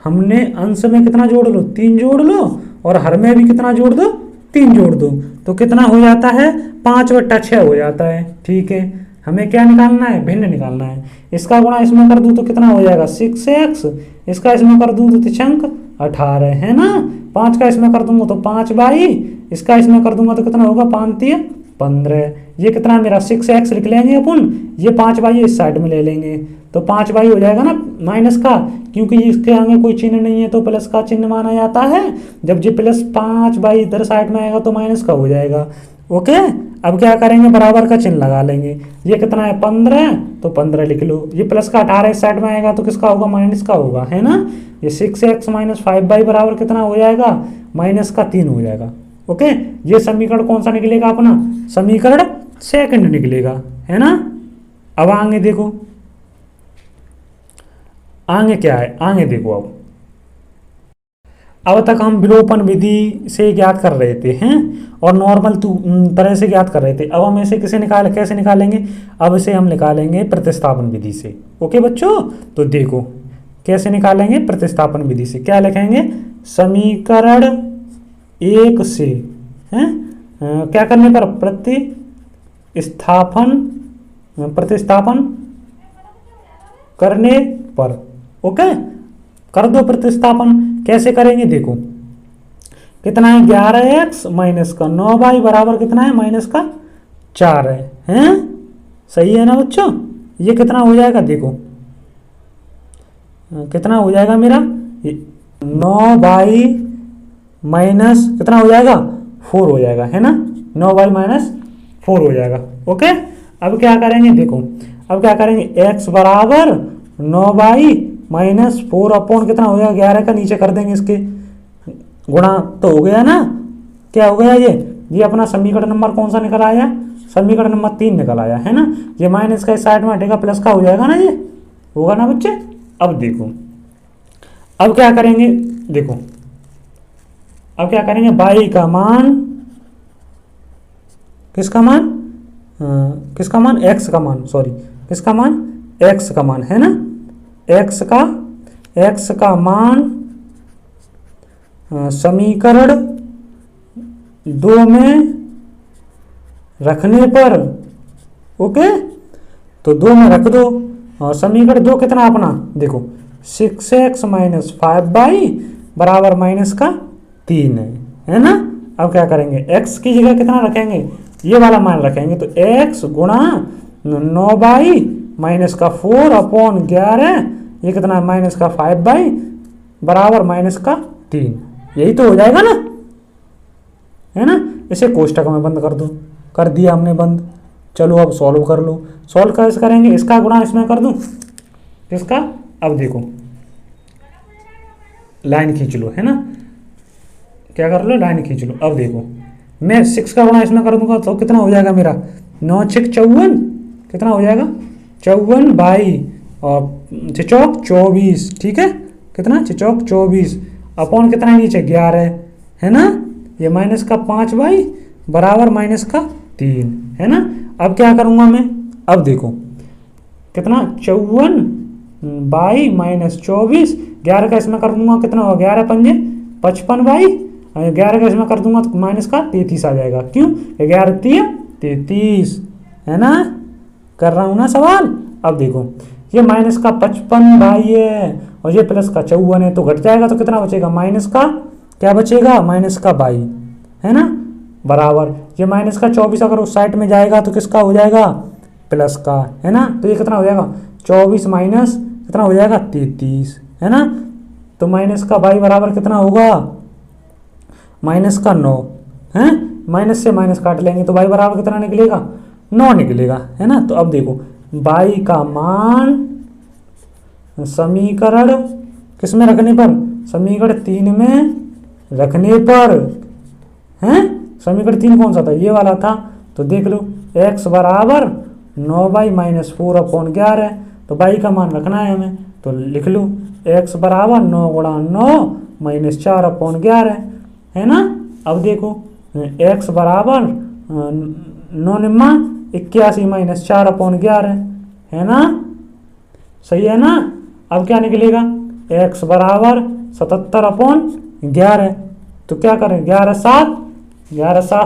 हमने अंश में कितना जोड़ लो? 3 जोड़ लो, और हर में भी कितना जोड़ दो? 3 जोड़ दो। तो कितना हो जाता है? 5/6 हो जाता है। ठीक है, हमें क्या निकालना है? भिन्न निकालना है। इसका गुणा इसमें कर दूं तो कितना हो जाएगा? 6x। इसका इसमें कर दूं तो 18, है ना। 5 का इसमें कर दूंगा तो 5y। इसका इसमें कर दूंगा तो कितना होगा? 5×3 15। ये कितना मेरा? 6x लिख लेंगे अपन। ये 5y इस साइड में ले लेंगे तो 5y हो जाएगा ना माइनस का, क्योंकि इसके आगे कोई चिन्ह नहीं है तो प्लस का चिन्ह माना जाता है। जब ये प्लस 5y इधर साइड में आएगा तो माइनस का हो जाएगा। ओके, अब क्या करेंगे? बराबर का चिन्ह लगा लेंगे। ये कितना है? 15, तो 15 लिख लो। ये प्लस का 18 इस साइड में आएगा तो किसका होगा? माइनस का होगा, है ना। ये 6x माइनस 5y बराबर कितना हो जाएगा? माइनस का 3 हो जाएगा। ओके, ये समीकरण कौन सा निकलेगा अपना? समीकरण सेकंड निकलेगा, है ना। अब आगे देखो, आगे क्या है, आगे देखो। अब तक हम विलोपन विधि से ज्ञात कर रहे थे हैं, और नॉर्मल तरह से ज्ञात कर रहे थे। अब हम इसे कैसे निकालेंगे? अब इसे हम निकालेंगे प्रतिस्थापन विधि से। ओके बच्चों, तो देखो कैसे निकालेंगे प्रतिस्थापन विधि से। क्या लिखेंगे? समीकरण 1 से हैं क्या करने पर? प्रतिस्थापन करने पर। ओके, कर दो प्रतिस्थापन। कैसे करेंगे देखो, कितना है 11x माइनस का 9y बराबर कितना है? माइनस का 4 है, हैं? सही है ना बच्चों? ये कितना हो जाएगा देखो, कितना हो जाएगा मेरा? 9y माइनस कितना हो जाएगा? 4 हो जाएगा, है ना? 9y माइनस 4 हो जाएगा। ओके, अब क्या करेंगे देखो, अब क्या करेंगे? x बराबर 9y माइनस 4 अपॉन कितना हो जाएगा? 11 का नीचे कर देंगे, इसके गुणा तो हो गया ना। क्या हो गया? ये अपना समीकरण नंबर कौन सा निकल आया? समीकरण नंबर 3 निकल आया, है ना? ये माइनस का इस साइड में हटेगा, प्लस का हो जाएगा ना, ये होगा ना बच्चे? अब देखो, अब क्या करेंगे देखो, अब क्या करेंगे? y का मान, किसका मान? किसका मान? x का मान, सॉरी, किसका मान? x का मान, है ना? x का मान समीकरण 2 में रखने पर। ओके, तो 2 में रख दो। और समीकरण 2 कितना अपना देखो, 6x माइनस 5y बराबर माइनस का 3 है ना? अब क्या करेंगे? x की जगह कितना रखेंगे? ये वाला मान रखेंगे, तो x गुणा 9y माइनस का 4 अपॉन 11, ये कितना है? माइनस का 5y बराबर माइनस का 3। यही तो हो जाएगा ना, है ना? इसे कोष्टक में बंद कर दो। कर दिया हमने बंद। चलो अब सॉल्व कर लो। सॉल्व कैसे करेंगे? इसका गुणा इसमें कर दूं, किसका? अब देखो, लाइन खींच लो, है ना? क्या कर लो? लाइन खींच लो। अब देखो, मैं 6 का गुणा इसमें कर दूंगा तो कितना हो जाएगा मेरा? 9 6 54, कितना हो जाएगा? 54 बाई और 24, ठीक है? कितना? 24 अपॉन कितना है नीचे? 11, है ना? ये माइनस का 5 बाई बराबर माइनस का 3, है ना? अब क्या करूंगा मैं? अब देखो, कितना? 54 बाई माइनस 24, 11 का इसमें कर दूंगा, कितना होगा? 11 पंजे 55 बाई 11 का इसमें कर दूंगा तो माइनस का 33 आ जाएगा। क्यों? 11 3 33, है ना? कर रहा हूं ना सवाल। अब देखो, ये माइनस का 55 बाई है और ये प्लस का 54 है, तो घट जाएगा तो कितना बचेगा? माइनस का क्या बचेगा? माइनस का बाई, है ना? बराबर ये माइनस का 24 अगर उस साइड में जाएगा तो किसका हो जाएगा? प्लस का, है ना? तो ये कितना हो जाएगा? 24 माइनस कितना हो जाएगा? 33, है ना? तो माइनस का बाई बराबर कितना होगा? माइनस का 9, है? माइनस से माइनस काट लेंगे तो बाई बराबर कितना निकलेगा? 9 निकलेगा, है ना? तो अब देखो, बाई का मान समीकरण किस में रखने पर? समीकरण 3 में रखने पर, हैं? समीकरण 3 कौन सा था? ये वाला था। तो देख लो, x बराबर 9y माइनस 4 अपॉन 11, तो बाई का मान रखना है हमें, तो लिख लो x बराबर 9 गुणा 9 माइनस 4 अपॉन 11, है ना? अब देखो, x बराबर 9 निम्मा 81 माइनस 4 अपॉन 11, है ना? सही है ना? अब क्या निकलेगा? x बराबर 77 अपॉन 11, तो क्या करें? 11 7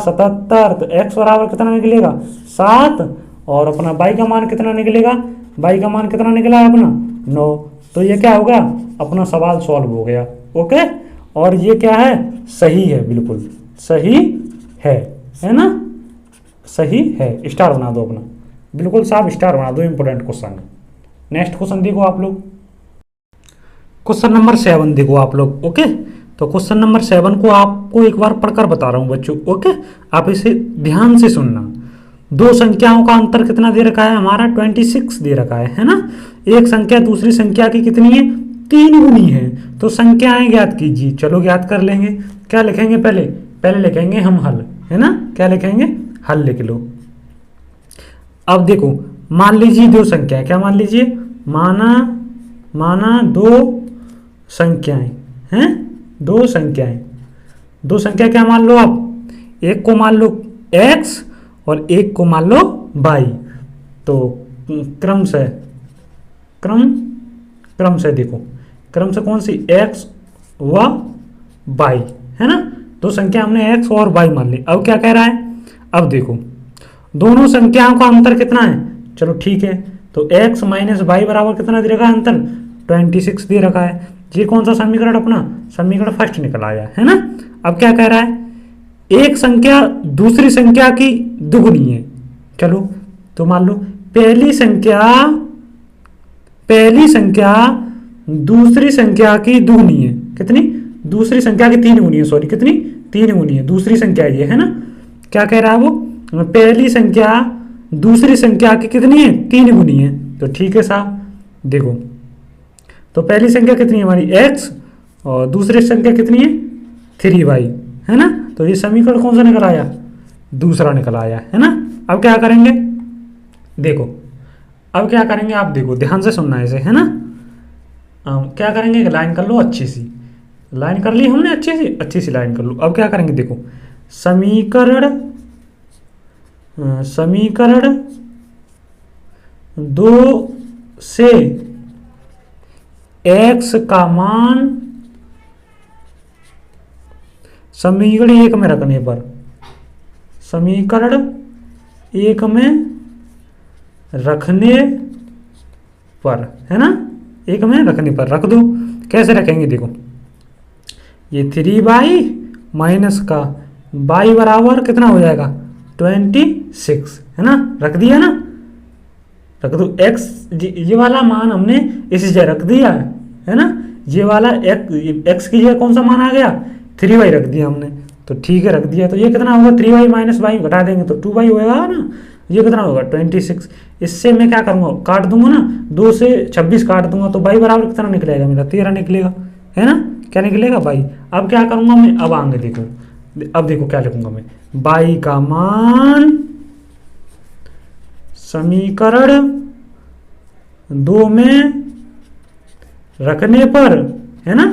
77, तो x बराबर कितना निकलेगा? 7, और अपना बाई का मान कितना निकलेगा? बाई का मान कितना निकला है अपना? 9। तो ये क्या हो गया? अपना सवाल सॉल्व हो गया। ओके, और ये क्या है? सही है, बिल्कुल सही है ना? सही है। स्टार बना दो अपना, बिल्कुल साफ स्टार बना दो। इंपोर्टेंट क्वेश्चन है। नेक्स्ट क्वेश्चन देखो आप लोग, क्वेश्चन नंबर 7 देखो आप लोग। ओके, तो क्वेश्चन नंबर 7 को आपको एक बार पढ़कर बता रहा हूं बच्चों। ओके, आप इसे ध्यान से सुनना। दो संख्याओं का अंतर कितना दे रखा है हमारा? 26 दे रखा है ना? एक संख्या दूसरी संख्या की कितनी है? 3 गुनी है। तो संख्याएं ज्ञात कीजिए। चलो ज्ञात कर लेंगे। क्या लिखेंगे? पहले लिखेंगे हम हल, है ना? क्या लिखेंगे? हल लिख लो। अब देखो, मान लीजिए दो संख्या है, क्या मान लीजिए, माना दो संख्याएं हैं, दो संख्याएं, दो संख्या क्या मान लो आप, एक को मान लो x और एक को मान लो y। तो क्रम से देखो, क्रम से कौन सी, x व y, है ना। दो संख्या हमने x और y मान ली। अब क्या कह रहा है, अब देखो दोनों संख्याओं का अंतर कितना है, चलो ठीक है, तो x माइनस वाई बराबर कितना दे रखा है अंतर, 26 दे रखा है। ये कौन सा समीकरण, अपना समीकरण फर्स्ट निकल आया, है ना। अब क्या कह रहा है, एक संख्या दूसरी संख्या की दुगुनी है। चलो तो मान लो पहली संख्या दूसरी संख्या की दुगुनी है, कितनी, दूसरी संख्या की तीन गुनी है, सॉरी कितनी, तीन गुनी है, दूसरी संख्या ये है ना। क्या कह रहा है वो, पहली संख्या दूसरी संख्या की कितनी है, तीन गुनी है। तो ठीक है साहब, देखो तो पहली संख्या कितनी है हमारी x और दूसरी संख्या कितनी है 3y, है ना। तो ये समीकरण कौन सा निकल आया, दूसरा निकल आया, है ना। अब क्या करेंगे, देखो अब क्या करेंगे आप, देखो ध्यान से सुनना है इसे, है ना। क्या करेंगे, लाइन कर लो, अच्छी सी लाइन कर ली हमने, अच्छी सी लाइन कर लो। अब क्या करेंगे, देखो समीकरण दो से x का मान समीकरण एक में रखने पर, समीकरण एक में रखने पर, है ना, एक में रखने पर रख दो। कैसे रखेंगे, देखो ये 3y माइनस का y बराबर कितना हो जाएगा 26, है ना, रख दिया ना, रख दो। x ये वाला मान हमने इस जगह रख दिया, है ना। ये वाला x की जगह कौन सा मान आ गया, 3y रख दिया हमने, तो ठीक है रख दिया। तो ये कितना होगा, 3y माइनस y घटा देंगे तो 2y होगा ना, ये कितना होगा 26। इससे मैं क्या करूँगा, काट दूंगा ना, 2 से 26 काट दूंगा तो y बराबर कितना निकलेगा मेरा, 13 निकलेगा, है ना। क्या निकलेगा y। अब क्या करूँगा मैं, अब आगे देखो, अब देखो क्या लिखूंगा मैं, y का मान समीकरण 2 में रखने पर, है ना,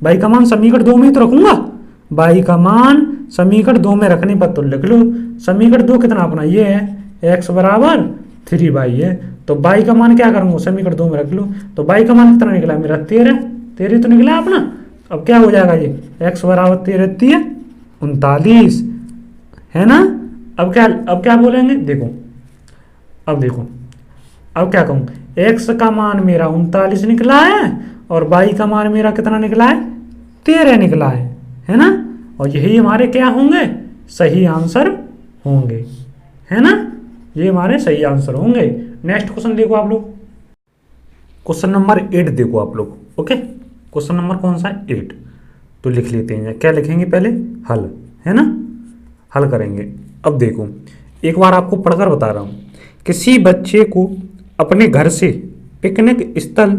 y का मान समीकरण 2 में ही तो रखूंगा, y का मान समीकरण 2 में रखने पर तो लिख लो, समीकरण 2 कितना अपना ये है, x बराबर 3y है। तो y का मान क्या करूंगा, समीकरण 2 में रख लो, तो y का मान कितना निकला मेरा 13 तो निकला अपना। अब क्या हो जाएगा ये, x बराबर 13 39, है ना। अब क्या बोलेंगे, देखो अब देखो, अब क्या कहूँ, x का मान मेरा 39 निकला है और y का मान मेरा कितना निकला है 13 निकला है ना। और यही हमारे क्या होंगे, सही आंसर होंगे, है ना, ये हमारे सही आंसर होंगे। नेक्स्ट क्वेश्चन देखो आप लोग, क्वेश्चन नंबर 8 देखो आप लोग, ओके। क्वेश्चन नंबर कौन सा है, 8। तो लिख लेते हैं, क्या लिखेंगे पहले, हल, है ना, हल करेंगे। अब देखो एक बार आपको पढ़कर बता रहा हूँ, किसी बच्चे को अपने घर से पिकनिक स्थल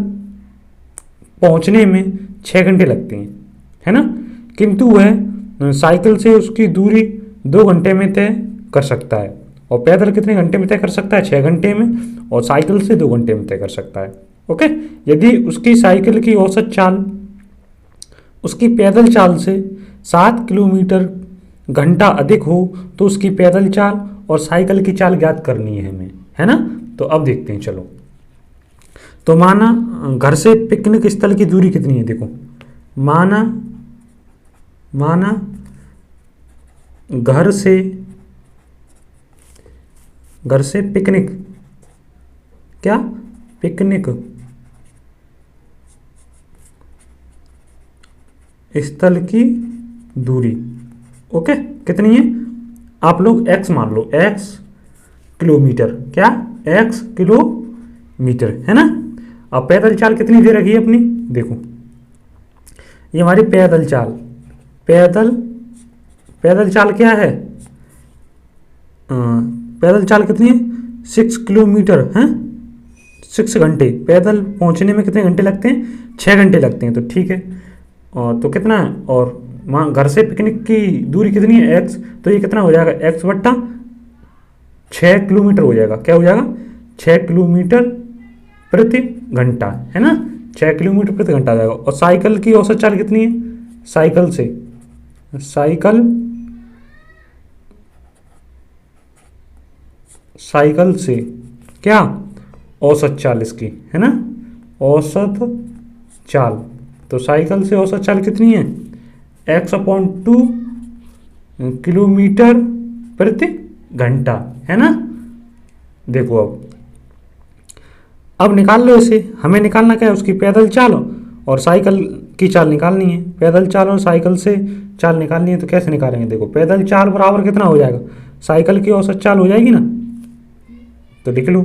पहुँचने में 6 घंटे लगते हैं, है ना, किंतु वह साइकिल से उसकी दूरी 2 घंटे में तय कर सकता है, और पैदल कितने घंटे में तय कर सकता है, 6 घंटे में, और साइकिल से 2 घंटे में तय कर सकता है, ओके। यदि उसकी साइकिल की औसत चाल उसकी पैदल चाल से 7 किलोमीटर घंटा अधिक हो तो उसकी पैदल चाल और साइकिल की चाल ज्ञात करनी है हमें, है ना। तो अब देखते हैं, चलो। तो माना घर से पिकनिक स्थल की दूरी कितनी है, देखो माना घर से पिकनिक स्थल की दूरी, ओके, कितनी है, आप लोग x मान लो, x किलोमीटर, क्या x किलोमीटर, है ना। अब पैदल चाल कितनी दे रखी है अपनी, देखो ये हमारी पैदल चाल क्या है, पैदल चाल कितनी है 6 किलोमीटर, है 6 घंटे, पैदल पहुंचने में कितने घंटे लगते हैं, 6 घंटे लगते हैं, तो ठीक है। और तो कितना है, और वहाँ घर से पिकनिक की दूरी कितनी है x, तो ये कितना हो जाएगा x बट्टा 6 किलोमीटर हो जाएगा, क्या हो जाएगा 6 किलोमीटर प्रति घंटा, है ना, 6 किलोमीटर प्रति घंटा आ जाएगा। और साइकिल की औसत चाल कितनी है, साइकिल से क्या औसत चाल इसकी, है ना, औसत चाल। तो साइकिल से औसत चाल कितनी है, x/2 किलोमीटर प्रति घंटा, है ना। देखो अब निकाल लो इसे। हमें निकालना क्या है, उसकी पैदल चाल और साइकिल की चाल निकालनी है। पैदल चाल और साइकिल से चाल निकालनी है, तो कैसे निकालेंगे, देखो पैदल चाल बराबर कितना हो जाएगा, साइकिल की औसत चाल हो जाएगी ना। तो लिख लो,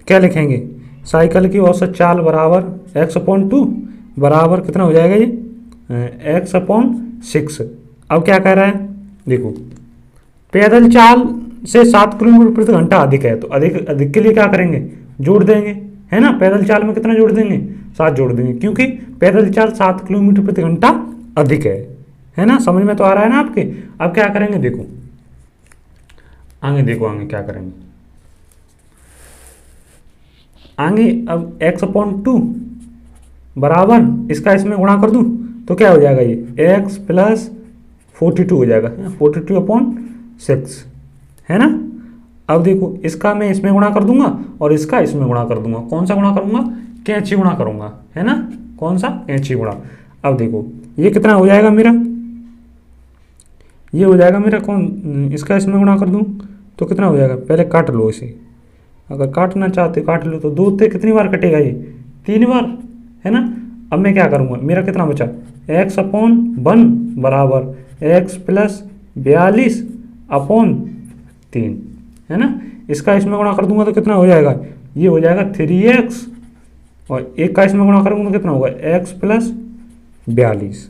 क्या लिखेंगे, साइकिल की औसत चाल बराबर x/2 बराबर कितना हो जाएगा, ये x/6। अब क्या कह रहा है, देखो पैदल चाल से 7 किलोमीटर प्रति घंटा अधिक है, तो अधिक के लिए क्या करेंगे, जोड़ देंगे, है ना। पैदल चाल में कितना जोड़ देंगे, 7 जोड़ देंगे, क्योंकि पैदल चाल 7 किलोमीटर प्रति घंटा अधिक है ना। समझ में तो आ रहा है ना आपके। अब क्या करेंगे, देखो आगे क्या करेंगे, आगे अब x/2 बराबर इसका इसमें गुणा कर दूं तो क्या हो जाएगा, ये x + 42 हो जाएगा, 42/6, है ना। अब देखो इसका मैं इसमें गुणा कर दूंगा और इसका इसमें गुणा कर दूंगा। कौन सा गुणा करूंगा, कैंची गुणा करूंगा, है ना, कौन सा, कैंची गुणा। अब देखो ये कितना हो जाएगा मेरा, ये हो जाएगा मेरा इसका इसमें गुणा कर दूं तो कितना हो जाएगा, पहले काट लो इसे, अगर काटना चाहते काट लो। तो 2 से कितनी बार कटेगा, ये 3 बार, है ना। अब मैं क्या करूँगा, मेरा कितना बचा, x/1 बराबर x + 42/3, है ना। इसका इसमें गुणा कर दूंगा तो कितना हो जाएगा, ये हो जाएगा 3x, और एक का इसमें गुणा करूँगा तो कितना होगा, x + 42,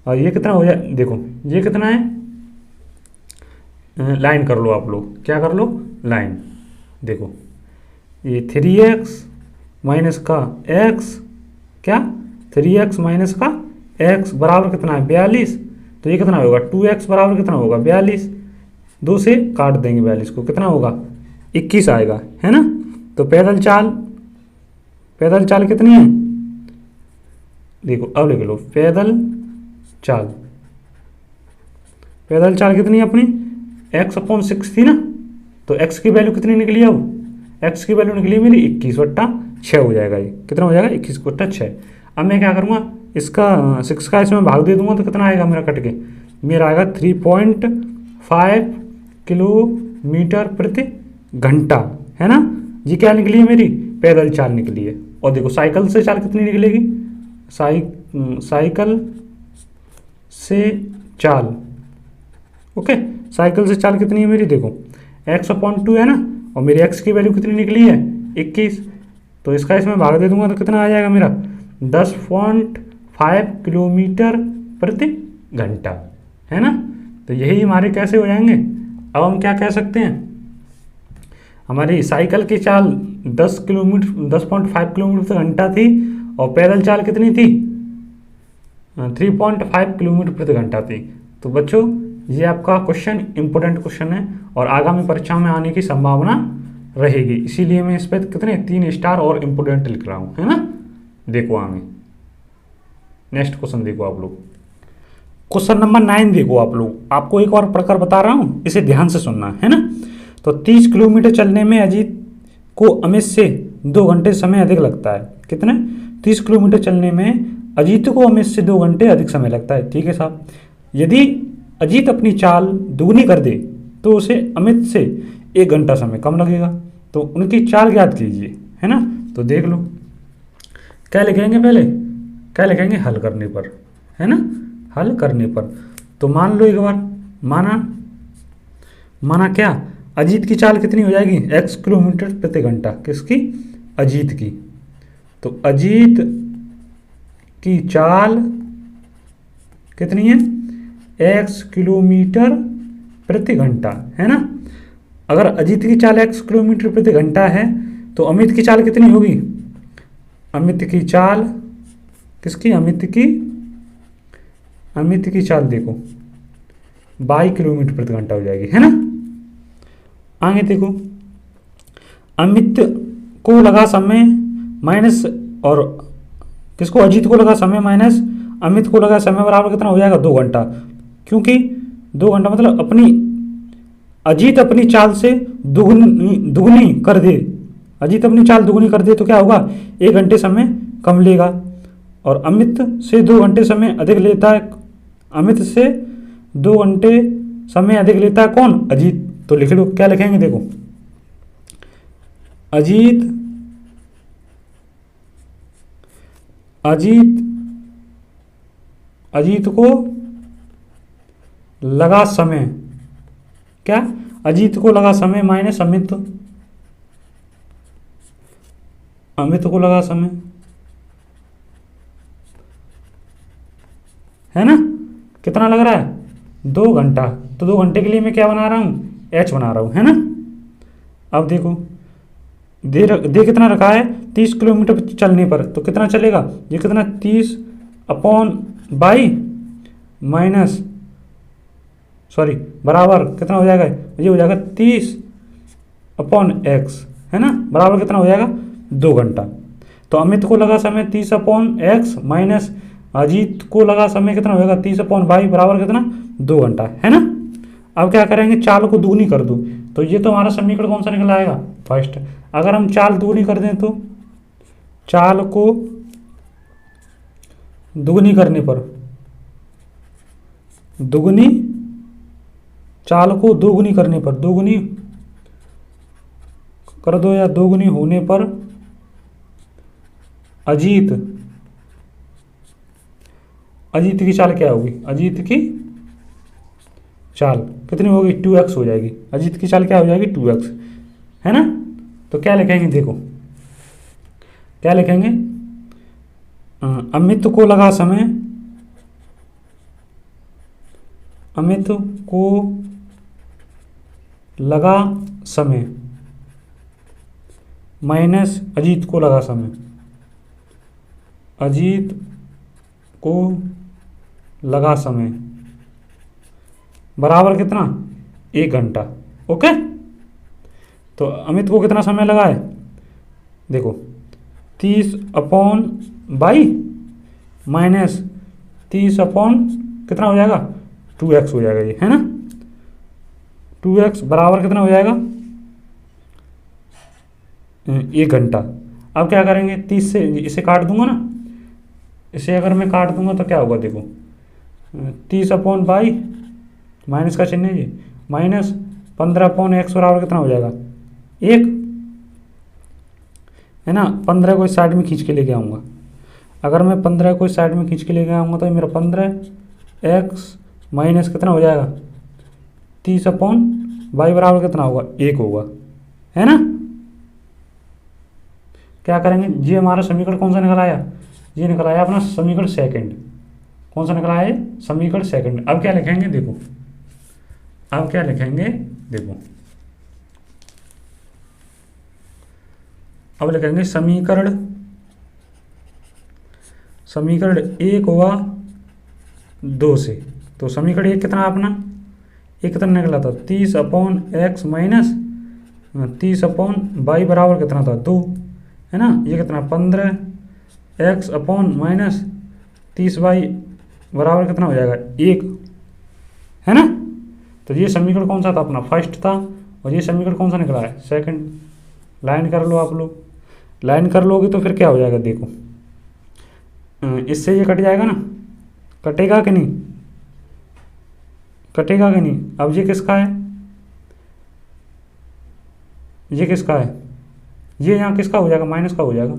और ये कितना हो जाए, देखो ये कितना है, लाइन कर लो आप लोग, क्या कर लो, लाइन। देखो ये 3x माइनस का x, क्या 3x माइनस का x बराबर कितना है, 42। तो ये कितना होगा, 2x बराबर कितना होगा, 42, 2 से काट देंगे 42 को, कितना होगा, 21 आएगा, है ना। तो पैदल चाल कितनी है, देखो अब लिख लो, पैदल चाल कितनी है अपनी, x/6 थी ना। तो x की वैल्यू कितनी निकली, अब x की वैल्यू निकली मेरी 21/6 हो जाएगा, ये कितना हो जाएगा, 21/6। अब मैं क्या करूँगा, इसका 6 का इसमें भाग दे दूंगा तो कितना आएगा मेरा कट के, मेरा आएगा 3.5 किलोमीटर प्रति घंटा, है ना। ये क्या निकली है, मेरी पैदल चाल निकली है। और देखो साइकिल से चाल कितनी निकलेगी, साइकिल से चाल, ओके, साइकिल से चाल कितनी है मेरी, देखो x/2 है ना, और मेरी x की वैल्यू कितनी निकली है, 21। तो इसका इसमें भाग दे दूंगा तो कितना आ जाएगा मेरा, 10.5 किलोमीटर प्रति घंटा, है ना। तो यही हमारे कैसे हो जाएंगे। अब हम क्या कह सकते हैं, हमारी साइकिल की चाल 10.5 किलोमीटर प्रति घंटा थी, और पैदल चाल कितनी थी, 3.5 किलोमीटर प्रति घंटा थी। तो बच्चों ये आपका क्वेश्चन इंपॉर्टेंट क्वेश्चन है और आगामी परीक्षा में आने की संभावना रहेगी, इसीलिए मैं इस पर कितने 3 स्टार और इम्पोर्टेंट लिख रहा हूँ, है ना। देखो आगे नेक्स्ट क्वेश्चन देखो आप लोग, क्वेश्चन नंबर 9 देखो आप लोग, आपको एक और पढ़कर बता रहा हूँ, इसे ध्यान से सुनना, है ना। तो 30 किलोमीटर चलने में अजीत को अमित से 2 घंटे समय अधिक लगता है, कितने, 30 किलोमीटर चलने में अजीत को अमित से 2 घंटे अधिक समय लगता है, ठीक है साहब। यदि अजीत अपनी चाल दुगनी कर दे तो उसे अमित से 1 घंटा समय कम लगेगा। तो उनकी चाल ज्ञात कीजिए, है ना। तो देख लो क्या लिखेंगे, पहले क्या लिखेंगे, हल करने पर, है ना, हल करने पर। तो मान लो एक बार, माना क्या, अजीत की चाल कितनी हो जाएगी, x किलोमीटर प्रति घंटा, किसकी, अजीत की। तो अजीत की चाल कितनी है, x किलोमीटर प्रति घंटा, है ना। अगर अजीत की चाल x किलोमीटर प्रति घंटा है तो अमित की चाल कितनी होगी, अमित की चाल, किसकी, अमित की चाल देखो 22 किलोमीटर प्रति घंटा हो जाएगी, है ना। आगे देखो, अमित को लगा समय माइनस, और किसको, अजीत को लगा समय माइनस अमित को लगा समय बराबर कितना हो जाएगा 2 घंटा। क्योंकि 2 घंटा मतलब अजीत अपनी चाल से दुगनी कर दे, अजीत अपनी चाल दुगनी कर दे तो क्या होगा, 1 घंटे समय कम लेगा। और अमित से 2 घंटे समय अधिक लेता है, अमित से 2 घंटे समय अधिक लेता है कौन, अजीत। तो लिख लो, क्या लिखेंगे देखो, अजीत अजीत अजीत को लगा समय, क्या, अजीत को लगा समय माइनस अमित, अमित को लगा समय, है ना, कितना लग रहा है 2 घंटा। तो 2 घंटे के लिए मैं क्या बना रहा हूँ, एच बना रहा हूँ, है ना। अब देखो दे कितना रखा है, 30 किलोमीटर चलने पर, तो कितना चलेगा, ये कितना 30 अपॉन बाई माइनस, सॉरी बराबर कितना हो जाएगा, ये हो जाएगा 30 अपॉन एक्स, है ना, बराबर कितना हो जाएगा 2 घंटा। तो अमित को लगा समय 30 अपॉन एक्स माइनस अजीत को लगा समय कितना हो जाएगा 30 अपॉन बाई बराबर कितना 2 घंटा, है ना। अब क्या करेंगे, चाल को दुगनी कर दो, तो ये तो हमारा समीकरण कौन सा निकल आएगा, फर्स्ट। अगर हम चाल दुगनी कर दें तो चाल को दुगनी करने पर, चाल को दोगुनी करने पर, दोगुनी कर दो या दोगुनी होने पर अजीत की चाल क्या होगी, अजीत की चाल कितनी होगी 2x हो जाएगी, अजीत की चाल क्या हो जाएगी 2x, है ना। तो क्या लिखेंगे देखो, क्या लिखेंगे, अमित को लगा समय, अमित को लगा समय माइनस अजीत को लगा समय, अजीत को लगा समय बराबर कितना 1 घंटा, ओके। तो अमित को कितना समय लगा है, देखो 30 अपॉन बाई माइनस 30 अपॉन कितना हो जाएगा 2x हो जाएगा ये, है ना। 2x बराबर कितना हो जाएगा 1 घंटा। अब क्या करेंगे, 30 से इसे काट दूंगा ना, इसे अगर मैं काट दूंगा तो क्या होगा देखो, 30 अपॉन बाई माइनस का चिन्ह है जी, माइनस 15 अपॉन एक्स बराबर कितना हो जाएगा 1, है ना। 15 को इस साइड में खींच के लेके आऊँगा, अगर मैं 15 को इस साइड में खींच के लेके आऊँगा तो मेरा 15x माइनस कितना हो जाएगा 30 अपॉन बाई बराबर कितना होगा 1 होगा, है ना। क्या करेंगे, ये हमारा समीकरण कौन सा निकल आया, ये निकल आया अपना समीकरण सेकंड, कौन सा निकल आया समीकरण सेकंड। अब क्या लिखेंगे देखो, अब क्या लिखेंगे देखो, अब लिखेंगे समीकरण 1 होगा 2 से, तो समीकरण 1 कितना अपना, 1 कितना निकला था 30 upon x minus 30 upon by बराबर कितना था 2, है ना। ये कितना 15x अपॉन माइनस 30 बाई बराबर कितना हो जाएगा 1, है ना। तो ये समीकरण कौन सा था अपना, फर्स्ट था, और ये समीकरण कौन सा निकला है सेकंड। लाइन कर लो आप लोग, लाइन कर लोगे तो फिर क्या हो जाएगा देखो, इससे ये कट जाएगा ना, कटेगा कि नहीं, कटेगा कि नहीं। अब ये किसका है, ये किसका है, ये यहाँ किसका हो जाएगा माइनस का हो जाएगा,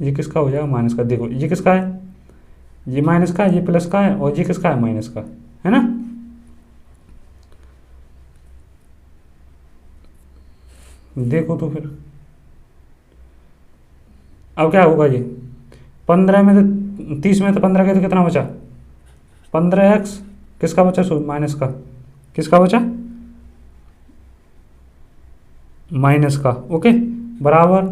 ये किसका हो जाएगा माइनस का, देखो ये किसका है, ये माइनस का है, ये प्लस का है, और ये किसका है माइनस का, है ना। देखो तो फिर अब क्या होगा, ये 15 में तो 30 में तो 15 के तो कितना बचा 15x, किसका बचा सो माइनस का, किसका बचा माइनस का, ओके बराबर,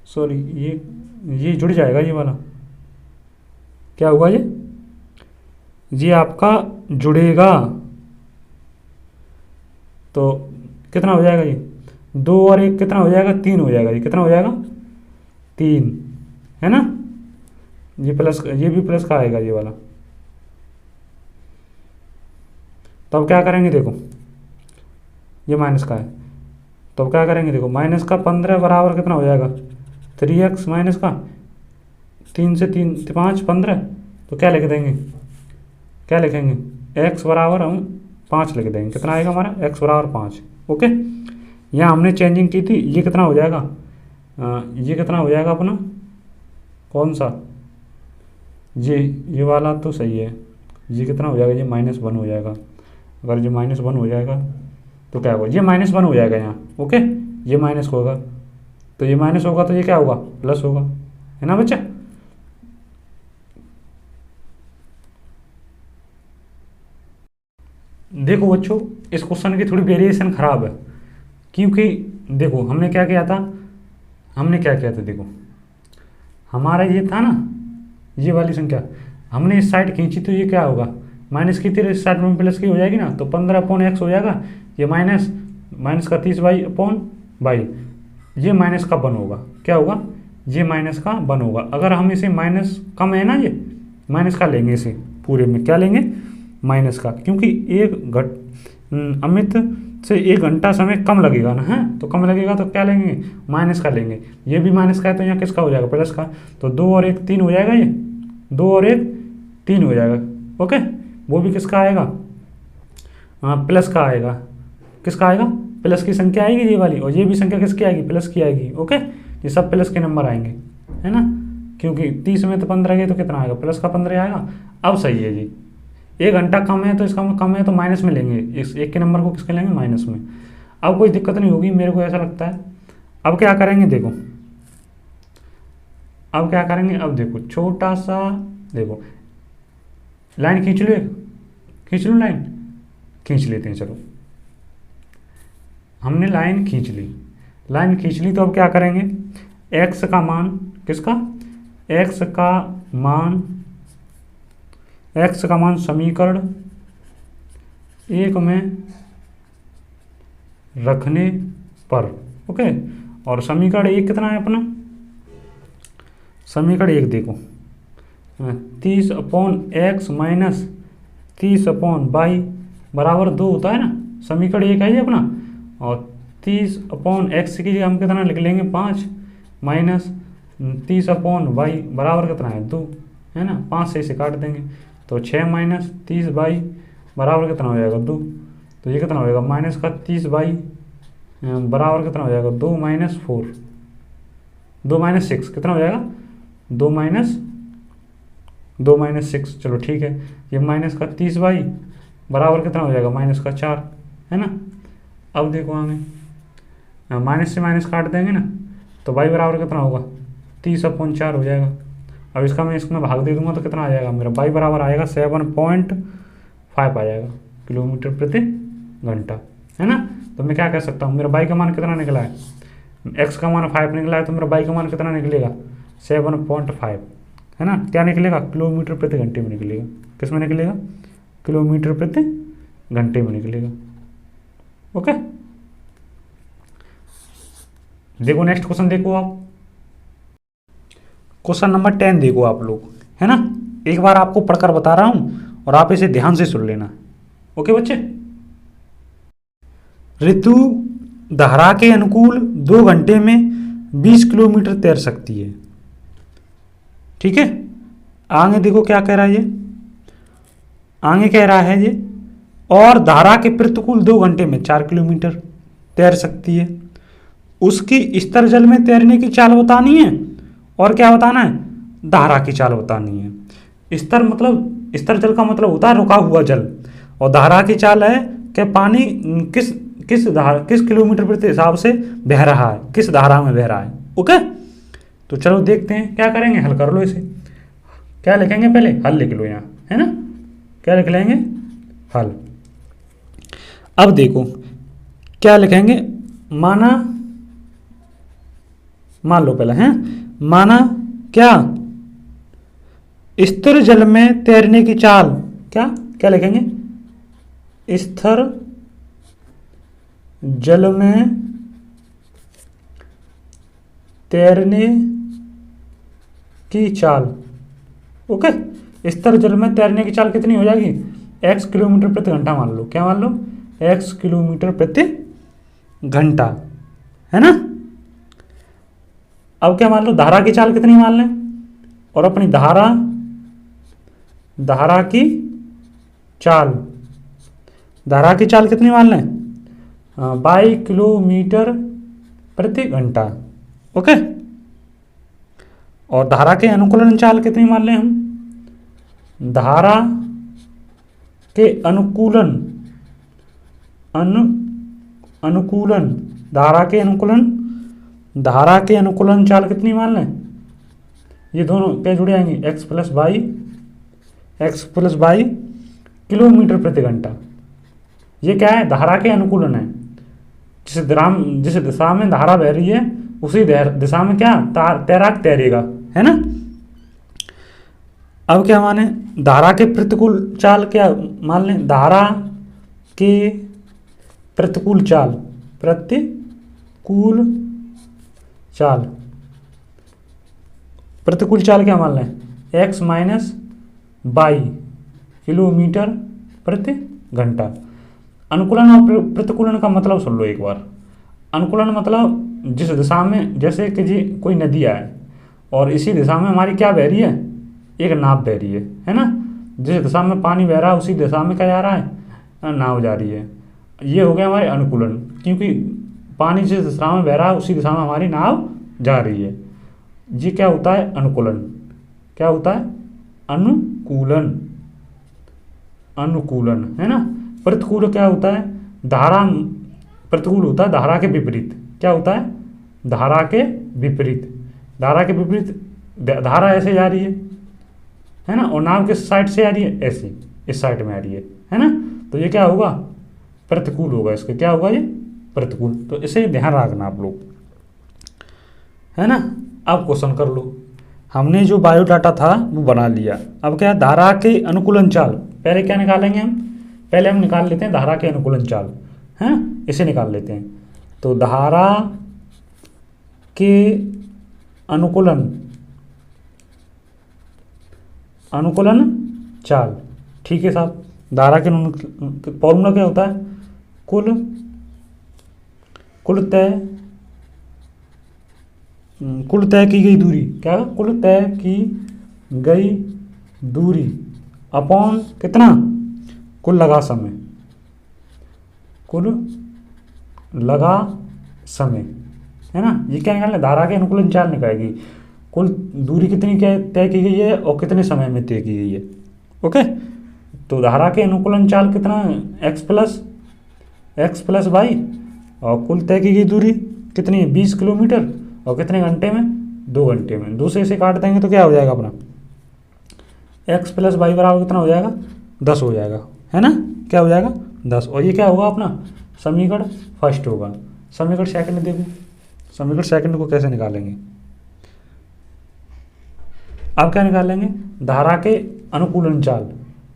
सॉरी ये जुड़ जाएगा ये वाला, क्या होगा ये आपका जुड़ेगा, तो कितना हो जाएगा ये, 2 और 1 कितना हो जाएगा, 3 हो जाएगा। ये कितना हो जाएगा, 3, है ना। ये प्लस, ये भी प्लस का आएगा ये वाला। तो अब क्या करेंगे, देखो ये माइनस का है, तो अब क्या करेंगे, देखो माइनस का 15 बराबर कितना हो जाएगा, 3x माइनस का 3 से 3 5 15। तो क्या लिख देंगे, क्या लिखेंगे, x बराबर हम 5 लिख देंगे। कितना आएगा हमारा, x बराबर 5। ओके, यहाँ हमने चेंजिंग की थी। ये कितना हो जाएगा, ये कितना हो जाएगा अपना, कौन सा, ये वाला तो सही है। ये कितना हो जाएगा, ये -1 हो जाएगा। अगर ये -1 हो जाएगा तो क्या होगा, ये -1 हो जाएगा यहाँ। ओके, ये माइनस होगा, तो ये माइनस होगा तो ये क्या होगा, प्लस होगा, है ना बच्चा। देखो बच्चों, इस क्वेश्चन की थोड़ी वेरिएशन खराब है, क्योंकि देखो हमने क्या किया था, देखो हमारा ये था ना, ये वाली संख्या हमने इस साइड खींची, तो ये क्या होगा, माइनस की थी, इस साइड में प्लस की हो जाएगी ना, तो 15/x हो जाएगा। ये माइनस का 30/22, ये माइनस का 1 होगा। क्या होगा, ये माइनस का 1 होगा। अगर हम इसे माइनस कम है ना, ये माइनस का लेंगे, इसे पूरे में क्या लेंगे, माइनस का, क्योंकि अमित से 1 घंटा समय कम लगेगा ना, है तो कम लगेगा, तो क्या लेंगे, माइनस का लेंगे। ये भी माइनस का है, तो यहाँ किसका हो जाएगा, प्लस का। तो 2 और 1 3 हो जाएगा, ये 2 और 1 3 हो जाएगा। ओके, वो भी किसका आएगा, प्लस का आएगा। किसका आएगा, प्लस की संख्या आएगी ये वाली, और ये भी संख्या किसकी आएगी, प्लस की आएगी। ओके, ये सब प्लस के नंबर आएंगे, है ना, क्योंकि 30 में तो 15 गए, तो कितना आएगा, प्लस का 15 आएगा। अब सही है जी, 1 घंटा कम है, तो इसका कम है तो माइनस में लेंगे, इस एक के नंबर को किसके लेंगे, माइनस में। अब कोई दिक्कत नहीं होगी, मेरे को ऐसा लगता है। अब क्या करेंगे, देखो अब क्या करेंगे, अब देखो छोटा सा, देखो लाइन खींच लो, लाइन खींच लेते हैं। चलो, हमने लाइन खींच ली, तो अब क्या करेंगे, x का मान, किसका, x का मान समीकरण 1 में रखने पर। ओके, और समीकरण 1 कितना है अपना, समीकरण 1 देखो 30/x माइनस 30/y बराबर 2 होता है ना, समीकरण 1 है ये अपना। और 30/x की हम कितना लिख लेंगे, 5 माइनस 30/y बराबर कितना है, 2, है ना। 5 से इसे काट देंगे, तो 6 माइनस 30/y बराबर कितना हो जाएगा, 2। तो ये कितना हो जाएगा, माइनस का 30/y बराबर कितना हो जाएगा, 2 माइनस 4, 2 माइनस 6 कितना हो जाएगा, 2 माइनस 6। चलो ठीक है, ये माइनस का 30/y बराबर कितना हो जाएगा, माइनस का 4, है ना। अब देखो हमें माइनस से माइनस काट देंगे ना, तो y बराबर कितना होगा, 30/4 हो जाएगा। अब इसका मैं इसमें भाग दे दूंगा, तो कितना आ जाएगा मेरा, y बराबर आएगा 7.5 आ जाएगा किलोमीटर प्रति घंटा, है ना। तो मैं क्या कह सकता हूँ, मेरा y का मान कितना निकला है, x का मान 5 निकला है, तो मेरा y का मान कितना निकलेगा, 7.5, है ना। क्या निकलेगा, किलोमीटर प्रति घंटे में निकलेगा। किस में निकलेगा, किलोमीटर प्रति घंटे में निकलेगा। ओके, देखो नेक्स्ट क्वेश्चन, देखो आप क्वेश्चन नंबर 10 देखो आप लोग, है ना। एक बार आपको पढ़कर बता रहा हूं और आप इसे ध्यान से सुन लेना। ओके बच्चे, ऋतु धारा के अनुकूल 2 घंटे में 20 किलोमीटर तैर सकती है, ठीक है। आगे देखो क्या कह रहा है ये, आगे कह रहा है ये, और धारा के प्रतिकूल 2 घंटे में 4 किलोमीटर तैर सकती है। उसकी स्तर जल में तैरने की चाल बतानी है, और क्या बताना है, धारा की चाल बतानी है। स्तर जल का मतलब होता है रुका हुआ जल, और धारा की चाल है कि पानी किस किलोमीटर प्रति हिसाब से बह रहा है, किस धारा में बह रहा है। ओके, तो चलो देखते हैं क्या करेंगे, हल कर लो इसे। क्या लिखेंगे, पहले हल लिख लो यहाँ, है ना। क्या लिख लेंगे, हल। अब देखो क्या लिखेंगे, मान लो पहले, हैं, माना क्या, स्थिर जल में तैरने की चाल, क्या लिखेंगे, स्थिर जल में तैरने की चाल। ओके, स्तर जल में तैरने की चाल कितनी हो जाएगी? x किलोमीटर प्रति घंटा मान लो। क्या मान लो? x किलोमीटर प्रति घंटा, है ना। अब क्या मान लो? धारा की चाल कितनी मान लें, और अपनी धारा की चाल, धारा की चाल कितनी मान लें? 22 किलोमीटर प्रति घंटा। ओके, और धारा के अनुकूलन चाल कितनी मान लें हम? धारा के अनुकूलन धारा के अनुकूलन चाल कितनी मान लें? ये दोनों क्या जुड़े आएंगे? x प्लस बाई किलोमीटर प्रति घंटा। ये क्या है? धारा के अनुकूलन है। जिस दिशा में धारा बह रही है उसी दिशा में क्या तैराक तैरेगा, है ना। अब क्या माने? धारा के प्रतिकूल चाल क्या मान लें? धारा के प्रतिकूल चाल क्या मान लें? x माइनस बाई किलोमीटर प्रति घंटा। अनुकूलन और प्रतिकूलन का मतलब सुन लो एक बार। अनुकूलन मतलब जिस दिशा में, जैसे कि जी कोई नदी है और इसी दिशा में हमारी क्या बह रही है? एक नाव बह रही है ना। जिस दिशा में पानी बह रहा है उसी दिशा में क्या जा रहा है? नाव जा रही है। ये हो गया हमारे अनुकूलन, क्योंकि पानी जिस दिशा में बह रहा है उसी दिशा में हमारी नाव जा रही है। ये क्या होता है? अनुकूलन। क्या होता है? अनुकूलन, है ना। प्रतिकूल क्या होता है? प्रतिकूल होता है धारा के विपरीत। क्या होता है? धारा के विपरीत। धारा ऐसे जा रही है ना, और नाव किस साइड से आ रही है? ऐसे, इस साइड में आ रही है ना। तो ये क्या होगा? प्रतिकूल होगा। इसके क्या होगा? ये प्रतिकूल। तो इसे ध्यान रखना आप लोग, है ना। अब क्वेश्चन कर लो। हमने जो बायोडाटा था वो बना लिया। अब क्या? धारा के अनुकूलन चाल। पहले क्या निकालेंगे हम? पहले हम निकाल लेते हैं धारा के अनुकूलन चाल, हैं, इसे निकाल लेते हैं। तो धारा के अनुकूलन चाल, ठीक है साहब। धारा के फॉर्मूला क्या होता है? कुल तय की गई दूरी। क्या? कुल तय की गई दूरी अपॉन कितना? कुल लगा समय। है ना। ये क्या निकालना? धारा के अनुकूलन चाल निकालेगी। कुल दूरी कितनी क्या तय की गई है और कितने समय में तय की गई है। ओके, तो धारा के अनुकूलन चाल कितना? x प्लस बाई, और कुल तय की गई दूरी कितनी है? 20 किलोमीटर, और कितने घंटे में? 2 घंटे में। 2 से इसे काट देंगे तो क्या हो जाएगा अपना? x प्लस बाई बराबर कितना हो जाएगा? 10 हो जाएगा, है ना। क्या हो जाएगा? 10। और ये क्या होगा अपना? समीकरण फर्स्ट होगा। समीकरण सेकंड देखो। समीकरण सेकंड को कैसे निकालेंगे? अब क्या निकालेंगे? धारा के अनुकूलन चाल।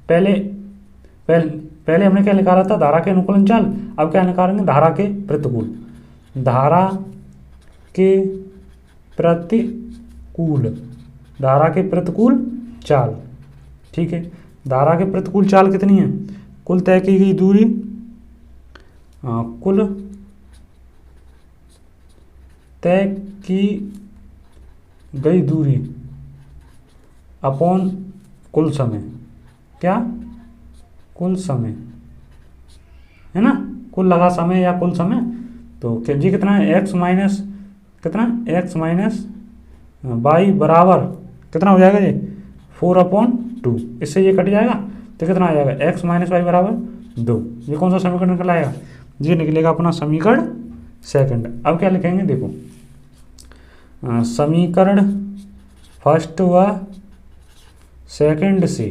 पहले हमने क्या निकाला था? धारा के अनुकूलन चाल। अब क्या निकालेंगे? धारा के प्रतिकूल। धारा के प्रतिकूल चाल, ठीक है। धारा के प्रतिकूल चाल कितनी है? कुल तय की गई दूरी, कुल तय की गई दूरी अपॉन कुल समय। क्या? कुल समय, है ना। कुल लगा समय या कुल समय। तो जी कितना है? x माइनस बाई बराबर कितना हो जाएगा? ये 4/2। इससे ये कट जाएगा तो कितना आ जाएगा? x माइनस बाई बराबर 2। ये कौन सा समीकरण निकल आएगा? ये निकलेगा अपना समीकरण सेकंड। अब क्या लिखेंगे? देखो, समीकरण फर्स्ट व सेकंड से।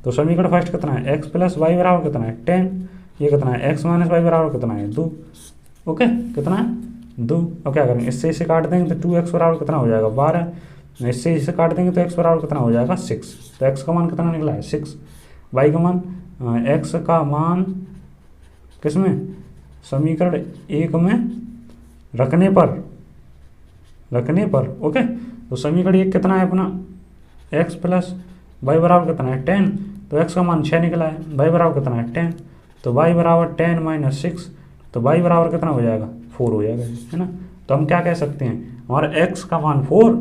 तो समीकरण फर्स्ट कितना है? x प्लस वाई बराबर कितना है? 10। ये कितना है? x माइनस वाई बराबर कितना है? 2। ओके, कितना है? 2। अब क्या करेंगे? इससे इसे काट देंगे तो 2x बराबर कितना हो जाएगा? 12। इससे इसे काट देंगे तो x बराबर कितना हो जाएगा? 6। तो x का मान कितना निकला है? 6। y का मान, x का मान किसमें? समीकरण 1 में रखने पर ओके। तो समीकरण 1 कितना है अपना, x प्लस वाई बराबर कितना है 10, तो x का मान 6 निकला है, y बराबर कितना है 10, तो y बराबर 10 माइनस 6, तो y बराबर कितना हो जाएगा 4 हो जाएगा, है ना। तो हम क्या कह सकते हैं, हमारा x का मान 4,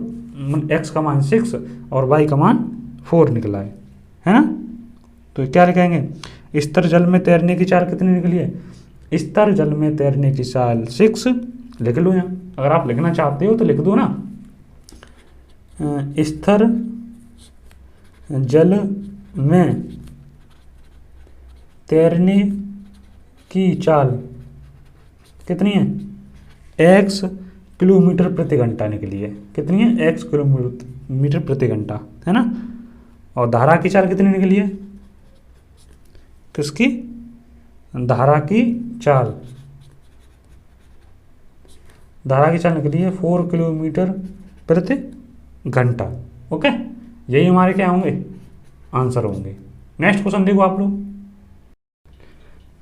x का मान 6 और y का मान 4 निकला है ना। तो क्या लिखेंगे, स्तर जल में तैरने की चाल कितनी निकली है, स्तर जल में तैरने की चाल 6 लिख लो यहाँ, अगर आप लिखना चाहते हो तो लिख दो ना। स्तर जल में तैरने की चाल कितनी है, x किलोमीटर प्रति घंटा निकली है, कितनी है, x किलोमीटर प्रति घंटा, है ना। और धारा की चाल कितनी निकली है, किसकी, धारा की चाल, धारा की चाल निकली है 4 किलोमीटर प्रति घंटा, ओके। यही हमारे क्या होंगे, आंसर होंगे। नेक्स्ट क्वेश्चन देखो आप लोग,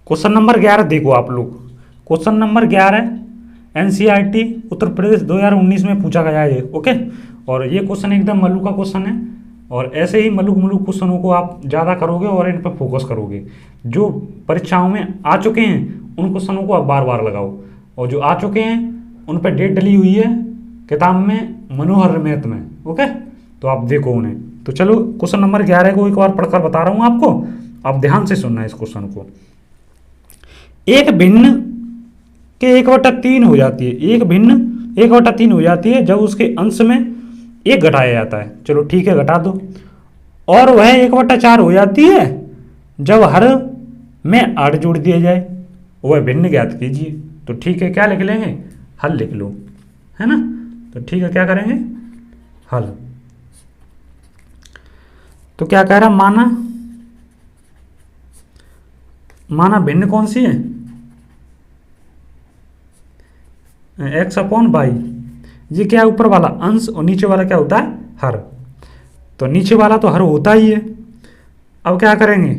क्वेश्चन नंबर 11 देखो आप लोग। Question number 11 NCERT Uttar Pradesh 2019 में पूछा गया है, ओके। और ये क्वेश्चन एकदम मल्लू का क्वेश्चन है, और ऐसे ही मल्लू क्वेश्चनों को आप ज़्यादा करोगे और इन पर फोकस करोगे। जो परीक्षाओं में आ चुके हैं उन क्वेश्चनों को आप बार बार लगाओ, और जो आ चुके हैं उन पर डेट डली हुई है किताब में मनोहर रमैत में, ओके। तो आप देखो उन्हें। तो चलो क्वेश्चन नंबर 11 को एक बार पढ़कर बता रहा हूँ आपको, आप ध्यान से सुनना है इस क्वेश्चन को। एक भिन्न के 1/3 हो जाती है, एक भिन्न 1/3 हो जाती है जब उसके अंश में 1 घटाया जाता है, चलो ठीक है घटा दो। और वह 1/4 हो जाती है जब हर में 8 जोड़ दिया जाए, वह भिन्न ज्ञात कीजिए। तो ठीक है, क्या लिख लेंगे, हल लिख लो, है ना। तो ठीक है, क्या करेंगे, हल। तो क्या कह रहा, माना भिन्न कौन सी है, x/y, ये क्या है, ऊपर वाला अंश और नीचे वाला क्या होता है, हर। तो नीचे वाला तो हर होता ही है। अब क्या करेंगे,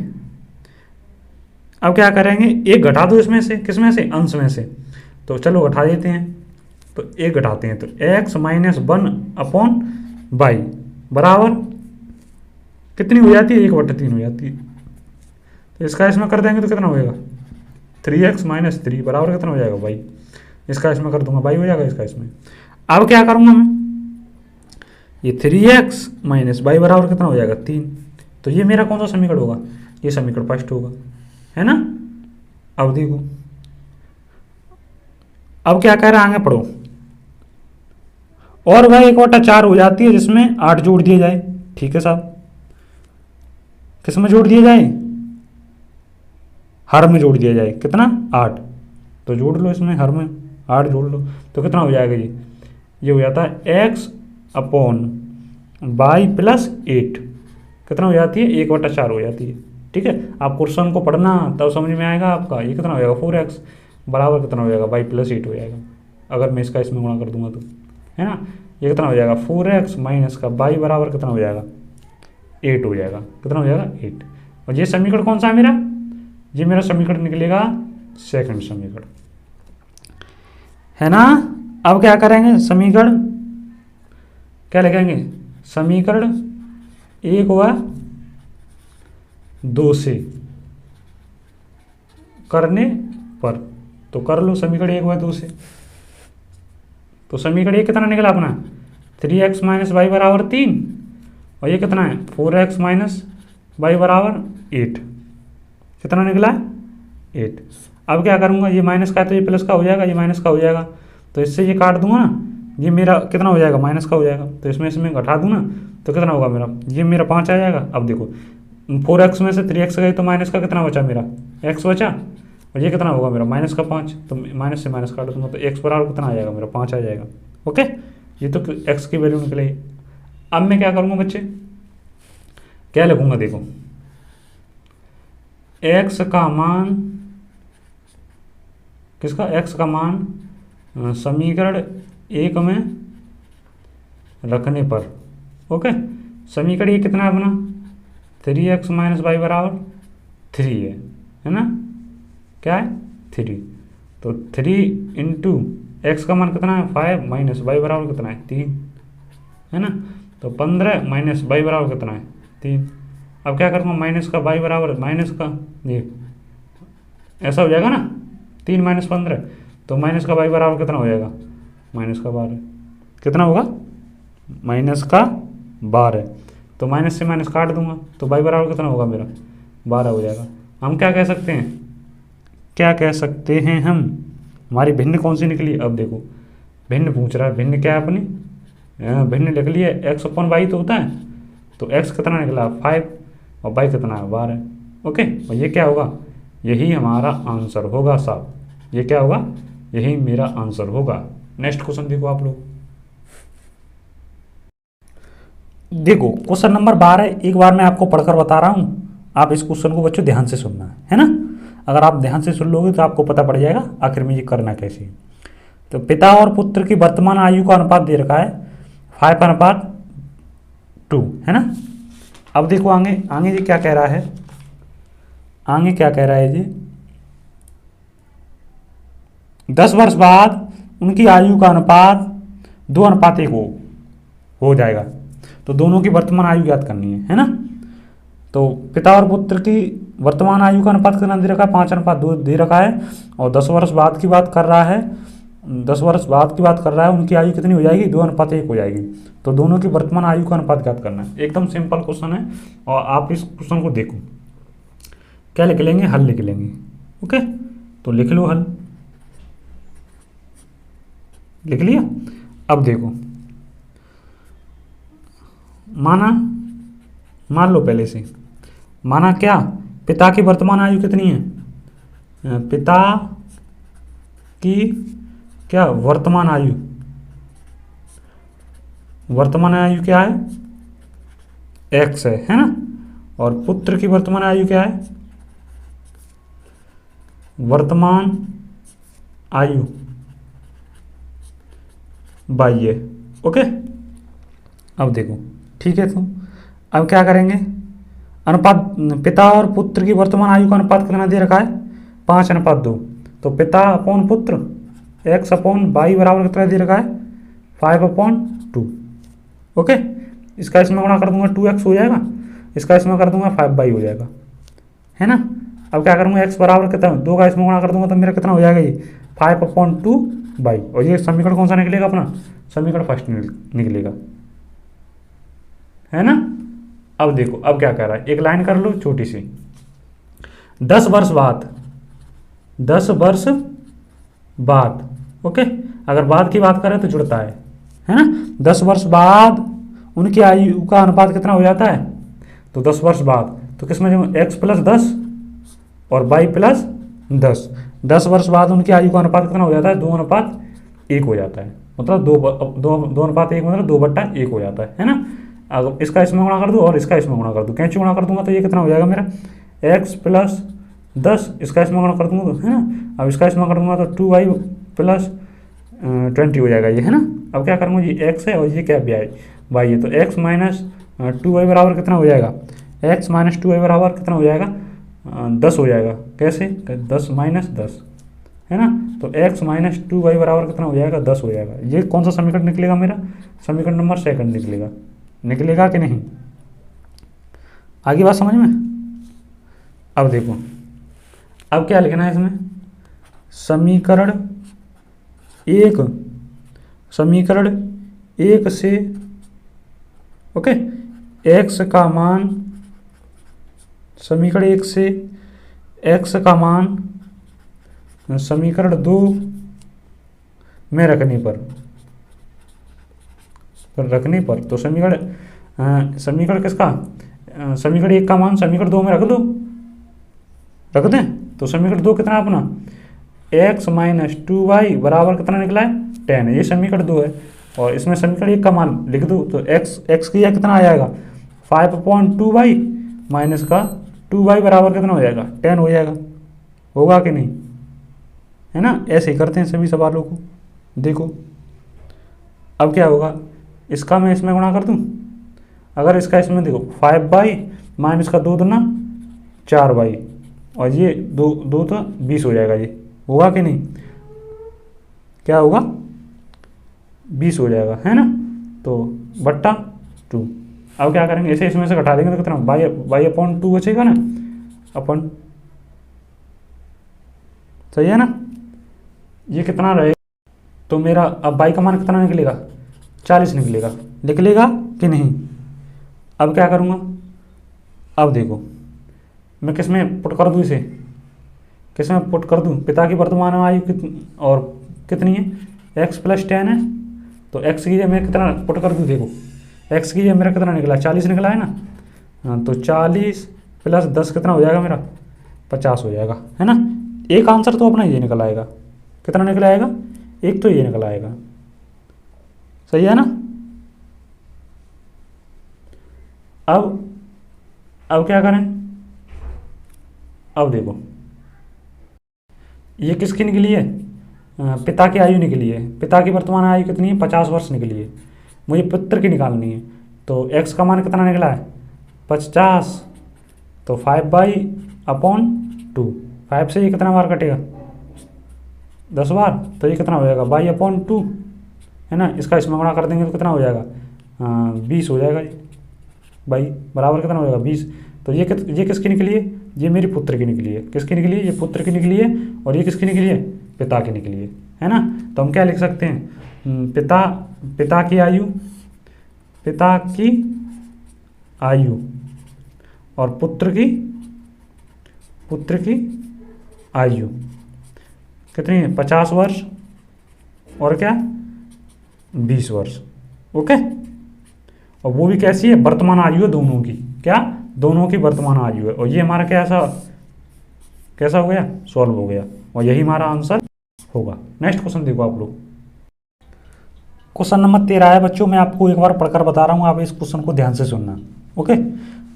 1 घटा दो इसमें से, किसमें से, अंश में से। तो चलो घटा देते हैं, तो 1 घटाते हैं, तो x - 1/y बराबर कितनी हो जाती है, 1/3 हो जाती है। तो इसका इसमें कर देंगे तो कितना हो जाएगा, 3x - 3 बराबर कितना हो जाएगा, y। इसका इसमें कर दूंगा, y हो जाएगा इसका इसमें। अब क्या करूंगा मैं, ये 3x - y बराबर कितना हो जाएगा, 3। तो ये मेरा कौन सा समीकरण होगा, ये समीकरण फर्स्ट होगा, है ना। अब देखो, अब क्या कह रहा है, आगे पढ़ो। और वह 1/4 हो जाती है जिसमें 8 जोड़ दिए जाए, ठीक है साहब। किस में जोड़ दिया जाए, हर में जोड़ दिया जाए, कितना, 8। तो जोड़ लो इसमें, हर में 8 जोड़ लो, तो कितना हो जाएगा, ये हो जाता है x/y + 8, कितना हो जाती है, 1/4 हो जाती है, ठीक है। आप क्वेश्चन को पढ़ना तब समझ में आएगा आपका। ये कितना हो जाएगा, 4x बराबर कितना हो जाएगा, y + 8 हो जाएगा, अगर मैं इसका इसमें गुणा कर दूंगा तो, है ना। ये कितना हो जाएगा, 4x माइनस का y बराबर कितना हो जाएगा, 8 हो जाएगा, कितना हो जाएगा, 8। और ये समीकरण कौन सा है मेरा, ये मेरा समीकरण निकलेगा सेकंड समीकरण, है ना। अब क्या करेंगे, समीकरण क्या लिखेंगे, समीकरण 1 व 2 से करने पर। तो कर लो समीकरण 1 व 2 से। तो समीकरण 1 कितना निकला अपना, 3x - y बराबर 3, और ये कितना है, 4x - y बराबर 8, कितना निकला, 8। अब क्या करूँगा, ये माइनस का है तो ये प्लस का हो जाएगा, ये माइनस का हो जाएगा, तो इससे ये काट दूंगा ना, ये मेरा कितना हो जाएगा, माइनस का हो जाएगा। तो इसमें घटा दूँ ना, तो कितना होगा मेरा, ये मेरा 5 आ जाएगा। अब देखो 4x में से 3x गई तो माइनस का कितना बचा मेरा, x बचा, और ये कितना होगा मेरा, माइनस का 5, तो माइनस से माइनस काट दूंगा, तो x बराबर कितना आ जाएगा मेरा, 5 आ जाएगा, ओके। ये तो x की वैल्यू निकलेगी। अब मैं क्या करूँगा बच्चे, क्या लिखूँगा, देखो x का मान, किसका, x का मान समीकरण 1 में रखने पर, ओके। समीकरण 1 कितना है अपना, 3x - y बराबर 3 है ना, क्या है, 3। तो 3 इंटू एक्स का मान कितना है 5 माइनस वाई बराबर कितना है 3, है ना। तो 15 माइनस वाई बराबर कितना है 3। अब क्या करूँगा माइनस का वाई बराबर माइनस का ये ऐसा हो जाएगा ना 3 माइनस 15, तो माइनस का वाई बराबर कितना हो जाएगा माइनस का 12, कितना होगा माइनस का 12। तो माइनस से माइनस काट दूंगा तो वाई बराबर कितना होगा मेरा 12 हो जाएगा। हम क्या कह सकते हैं, क्या कह सकते हैं हम, हमारी भिन्न कौन सी निकली। अब देखो भिन्न पूछ रहा है, भिन्न क्या है अपनी, भिन्न लिख लिए एक्स अपन वाई तो होता है, तो एक्स कितना निकला 5 और वाई कितना है 12। ओके, और ये क्या होगा, यही हमारा आंसर होगा साहब, ये क्या होगा, यही मेरा आंसर होगा। नेक्स्ट क्वेश्चन देखो आप लोग, देखो क्वेश्चन नंबर 12 एक बार मैं आपको पढ़कर बता रहा हूँ, आप इस क्वेश्चन को बच्चों ध्यान से सुनना है ना। अगर आप ध्यान से सुन लोगे तो आपको पता पड़ जाएगा आखिर में ये करना कैसे है। तो पिता और पुत्र की वर्तमान आयु का अनुपात दे रखा है 5:2, है ना। अब देखो आगे आगे ये क्या कह रहा है, आगे क्या कह रहा है जी, 10 वर्ष बाद उनकी आयु का अनुपात 2:1 हो जाएगा। तो दोनों की वर्तमान आयु ज्ञात करनी है ना। तो पिता और पुत्र की वर्तमान आयु का अनुपात कितना दे रखा है 5:2 दे रखा है, और 10 वर्ष बाद की बात कर रहा है, 10 वर्ष बाद की बात कर रहा है, उनकी आयु कितनी हो जाएगी 2:1 हो जाएगी। तो दोनों की वर्तमान आयु का अनुपात ज्ञात करना है। एकदम सिंपल क्वेश्चन है, और आप इस क्वेश्चन को देखो क्या लिख लेंगे, हल लिख लेंगे। ओके, तो लिख लो हल, लिख लिया। अब देखो मान लो पहले से, माना क्या, पिता की वर्तमान आयु कितनी है, पिता की क्या वर्तमान आयु क्या है एक्स है ना, और पुत्र की वर्तमान आयु क्या है, वर्तमान आयु वाई है। ओके, अब देखो ठीक है, तो अब क्या करेंगे, अनुपात पिता और पुत्र की वर्तमान आयु का अनुपात कितना दे रखा है 5:2। तो पिता अपॉन पुत्र एक्स अपॉन वाई बराबर कितना दे रखा है 5/2। ओके, इसका इसमें गुणा कर दूंगा 2x हो जाएगा, इसका इसमें कर दूंगा 5y हो जाएगा, है ना। अब क्या करूँगा x बराबर कितना 2 का इसमें गुणा कर दूंगा तो मेरा कितना हो जाएगा ये 5/2y, और ये समीकरण कौन सा निकलेगा अपना, समीकरण फर्स्ट निकलेगा, है ना। अब देखो अब क्या कह रहा है, एक लाइन कर लो छोटी सी, 10 वर्ष बाद, ओके, अगर बाद की बात करें तो जुड़ता है ना। 10 वर्ष बाद उनकी आयु का अनुपात कितना हो जाता है, तो 10 वर्ष बाद तो किसमें x + 10 और y + 10, 10 वर्ष बाद उनकी आयु का अनुपात कितना हो जाता है 2:1 हो जाता है, मतलब 2:1 मतलब 2/1 हो जाता है ना। अब इसका इसमें गुणा कर दूँ और इसका इसमें गुणा कर दूँ, कैंची गुणा कर दूंगा तो ये कितना हो जाएगा मेरा x + 10, इसका इसमें गुणा कर दूंगा तो, है ना। अब इसका इसमें कर दूंगा तो 2y + 20 हो जाएगा ये, है ना। अब क्या करूँगा, ये x है और ये क्या y है, तो x - 2y बराबर कितना हो जाएगा, x - 2y बराबर कितना हो जाएगा 10 हो जाएगा। कैसे, 10 - 10, है ना। तो x - 2y बराबर कितना हो जाएगा 10 हो जाएगा। ये कौन सा समीकरण निकलेगा मेरा, समीकरण नंबर 2 निकलेगा कि नहीं, आगे बात समझ में। अब देखो अब क्या लिखना है इसमें, समीकरण 1 से ओके x का मान, समीकरण 1 से x का मान समीकरण 2 में रखने पर तो समीकरण किसका, समीकरण 1 का मान समीकरण 2 में रख दें, तो समीकरण 2 कितना अपना x - 2y बराबर कितना निकला है 10, ये समीकरण 2 है, और इसमें समीकरण 1 का मान लिख दो तो x की कितना आ जाएगा 5/2y माइनस का 2y बराबर कितना हो जाएगा 10 हो जाएगा, होगा कि नहीं, है ना। ऐसे ही करते हैं सभी सवालों को। देखो अब क्या होगा, इसका मैं इसमें गुणा कर दूं, अगर इसका इसमें देखो 5y माइनस का 2 दूना 4y, और ये 2 तो 20 हो जाएगा, ये होगा कि नहीं। क्या होगा 20 हो जाएगा, है ना। तो बट्टा 2। अब क्या करेंगे, इसे इसमें से घटा देंगे तो कितना बाई अपॉन 2 बचेगा ना, अपन, सही है ना। ये कितना रहेगा, तो मेरा अब बाई का मान कितना निकलेगा, 40 निकलेगा। निकलेगा कि नहीं। अब क्या करूँगा, अब देखो मैं किस में पुट कर दूँ, इसे किस में पुट कर दूँ, पिता की वर्तमान आयु और कितनी है, x + 10 है। तो x की जगह मैं कितना पुट कर दूँ, देखो x की जगह मेरा कितना निकला, 40 निकला है ना। हाँ, तो 40 + 10 कितना हो जाएगा मेरा, 50 हो जाएगा, है ना। एक आंसर तो अपना ये निकल आएगा, कितना निकल आएगा, एक तो ये निकल आएगा, सही है ना। अब क्या करें, अब देखो ये किसकी निकली है, पिता की आयु निकली है। पिता की वर्तमान आयु कितनी है, 50 वर्ष निकली है। मुझे पुत्र की निकालनी है। तो x का मान कितना निकला है, 50। तो 5/2। 5 से ये कितना बार कटेगा, 10 बार। तो ये कितना हो जाएगा, बाई/2, है ना। इसका इसमें गुणा कर देंगे तो कितना हो जाएगा, 20 हो जाएगा। ये बाई बराबर कितना हो जाएगा, 20। तो ये किसकी निकली है, ये मेरी पुत्र की निकली है। किसकी निकली है, ये पुत्र की निकली है। और ये किसकी निकली है, पिता की निकली है ना। तो हम क्या लिख सकते हैं, पिता की आयु और पुत्र की आयु कितनी है, 50 वर्ष और क्या 20 वर्ष। ओके, और वो भी कैसी है, वर्तमान आयु है दोनों की, क्या दोनों की वर्तमान आयु है। और ये हमारा कैसा हो गया, सॉल्व हो गया। और यही हमारा आंसर होगा। नेक्स्ट क्वेश्चन देखो आप लोग। क्वेश्चन नंबर 13 है बच्चों, मैं आपको एक बार पढ़कर बता रहा हूँ, आप इस क्वेश्चन को ध्यान से सुनना। ओके,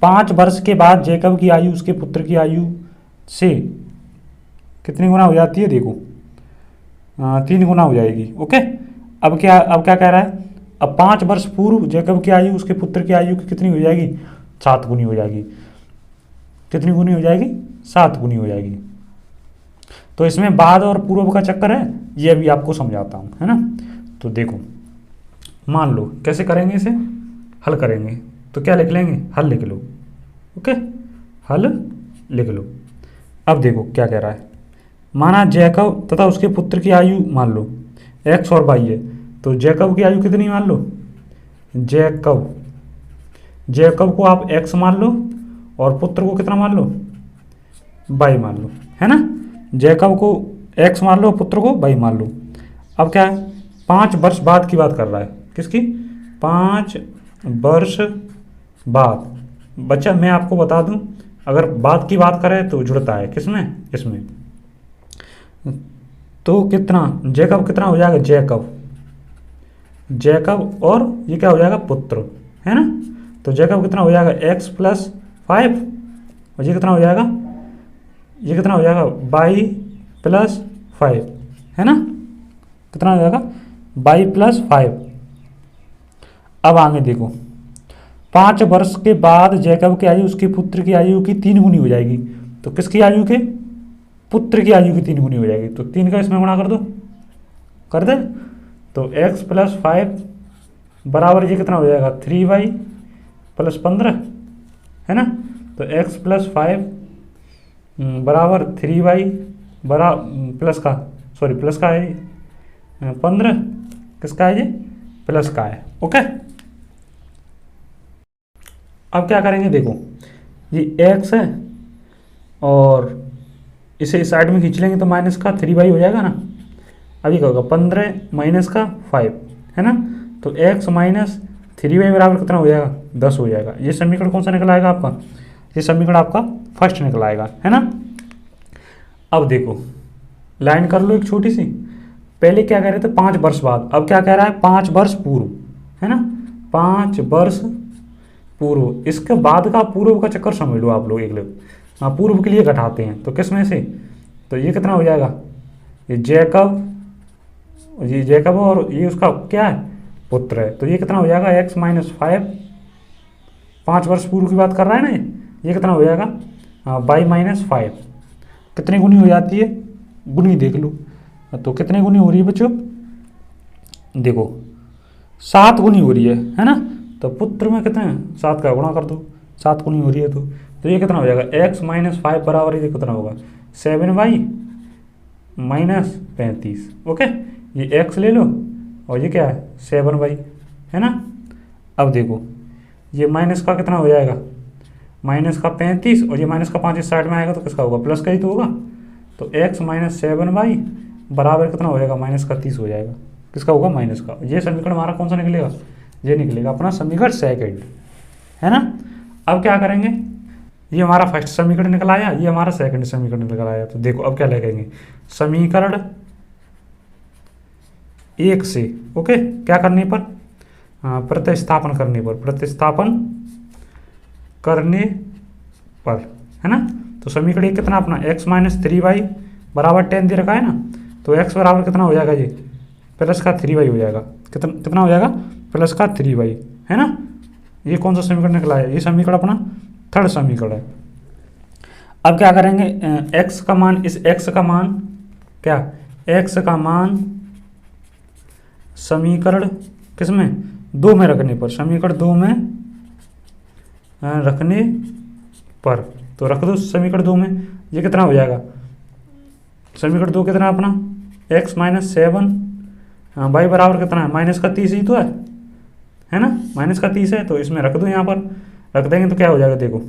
5 वर्ष के बाद जैकब की आयु उसके पुत्र की आयु से कितनी गुना हो जाती है, देखो 3 गुना हो जाएगी। ओके, अब क्या कह रहा है, अब 5 वर्ष पूर्व जैकब की आयु उसके पुत्र की आयु की कितनी हो जाएगी, 7 गुनी हो जाएगी। कितनी गुनी हो जाएगी, 7 गुनी हो जाएगी। तो इसमें बाद और पूर्व का चक्कर है, ये भी आपको समझाता हूँ, है ना। तो देखो मान लो कैसे करेंगे, इसे हल करेंगे। तो क्या लिख लेंगे, हल लिख लो। ओके, हल लिख लो। अब देखो क्या कह रहा है, माना जैकब तथा उसके पुत्र की आयु मान लो x और y है। तो जैकब की आयु कितनी मान लो, जैकब को आप x मान लो और पुत्र को कितना मान लो, y मान लो, है ना। जैकब को x मान लो, पुत्र को y मान लो। अब क्या है, 5 वर्ष बाद की बात कर रहा है, किसकी, 5 वर्ष बाद। बच्चा मैं आपको बता दूं, अगर बाद की बात करें तो जुड़ता है किसमें, इसमें। तो कितना, जैकब कितना हो जाएगा, जैकब और ये क्या हो जाएगा, पुत्र, है ना। तो जैकब कितना हो जाएगा, x + 5 और ये कितना हो जाएगा, y + 5, है ना। कितना हो जाएगा, y + 5। अब आगे देखो, 5 वर्ष के बाद जैकब की आयु उसके पुत्र की आयु की 3 गुनी हो जाएगी। तो किसकी आयु के, पुत्र की आयु की 3 गुनी हो जाएगी। तो 3 का इसमें गुणा कर दो, कर दे। तो x + 5 बराबर ये कितना हो जाएगा, 3y + 15, है ना। तो x + 5 बराबर 3y प्लस का है 15, किसका है ये, प्लस का है। ओके, अब क्या करेंगे, देखो ये x है और इसे इस साइड में खींच लेंगे तो माइनस का 3y हो जाएगा ना। अभी क्या होगा, 15 माइनस का 5, है ना। तो x - 3y बराबर कितना हो जाएगा, 10 हो जाएगा। ये समीकरण कौन सा निकल आएगा आपका, ये समीकरण आपका फर्स्ट निकल आएगा, है ना। अब देखो लाइन कर लो एक छोटी सी, पहले क्या कह रहे थे 5 वर्ष बाद, अब क्या कह रहा है 5 वर्ष पूर्व, है ना। 5 वर्ष पूर्व, इसके बाद का पूर्व का चक्कर समझ लो आप लोग, एक लोग पूर्व के लिए घटाते हैं। तो किस में से, तो ये कितना हो जाएगा, ये जैकब और ये उसका क्या है, पुत्र है। तो ये कितना हो जाएगा, x - 5, 5 वर्ष पूर्व की बात कर रहा है ना ये कितना हो जाएगा, y - 5। कितनी गुनी हो जाती है, गुनी देख लो। तो कितनी गुनी हो रही है बच्चों, देखो 7 गुनी हो रही है ना, तो पुत्र में कितने 7 का गुणा कर दो, 7 गुनी हो रही है तो ये कितना हो जाएगा x माइनस 5 बराबर ये कितना होगा 7y माइनस 35। ओके, ये x ले लो और ये क्या है 7y है ना। अब देखो ये माइनस का कितना हो जाएगा, माइनस का 35 और ये माइनस का 5 इस साइड में आएगा तो किसका होगा, प्लस का ही तो होगा। तो x माइनस 7y बराबर कितना हो जाएगा, माइनस का 30 हो जाएगा। किसका होगा, माइनस का। ये समीकरण हमारा कौन सा निकलेगा, ये निकलेगा अपना समीकरण सेकंड, है ना। अब क्या करेंगे, ये हमारा फर्स्ट समीकरण निकल आया, ये हमारा सेकंड समीकरण निकल आया। तो देखो अब क्या लिखेंगे, समीकरण 1 से ओके क्या करने पर, प्रतिस्थापन करने पर, प्रतिस्थापन करने पर, है ना। तो समीकरण 1 कितना अपना x माइनस 3y बराबर 10 दे रखा है ना, तो x बराबर कितना हो जाएगा, ये प्लस का 3y हो जाएगा। कितना हो जाएगा, प्लस का 3y, है ना। ये कौन सा समीकरण निकला है, ये समीकरण अपना थर्ड समीकरण है। अब क्या करेंगे, x का मान, इस x का मान क्या, x का मान समीकरण किसमें 2 में रखने पर, समीकरण 2 में रखने पर, तो रख दो समीकरण 2 में। ये कितना हो जाएगा, समीकरण 2 कितना अपना x माइनस 7y बराबर कितना है, माइनस का 30 ही तो है ना, माइनस का 30 है। तो इसमें रख दो, यहाँ पर रख देंगे तो क्या हो जाएगा, देखो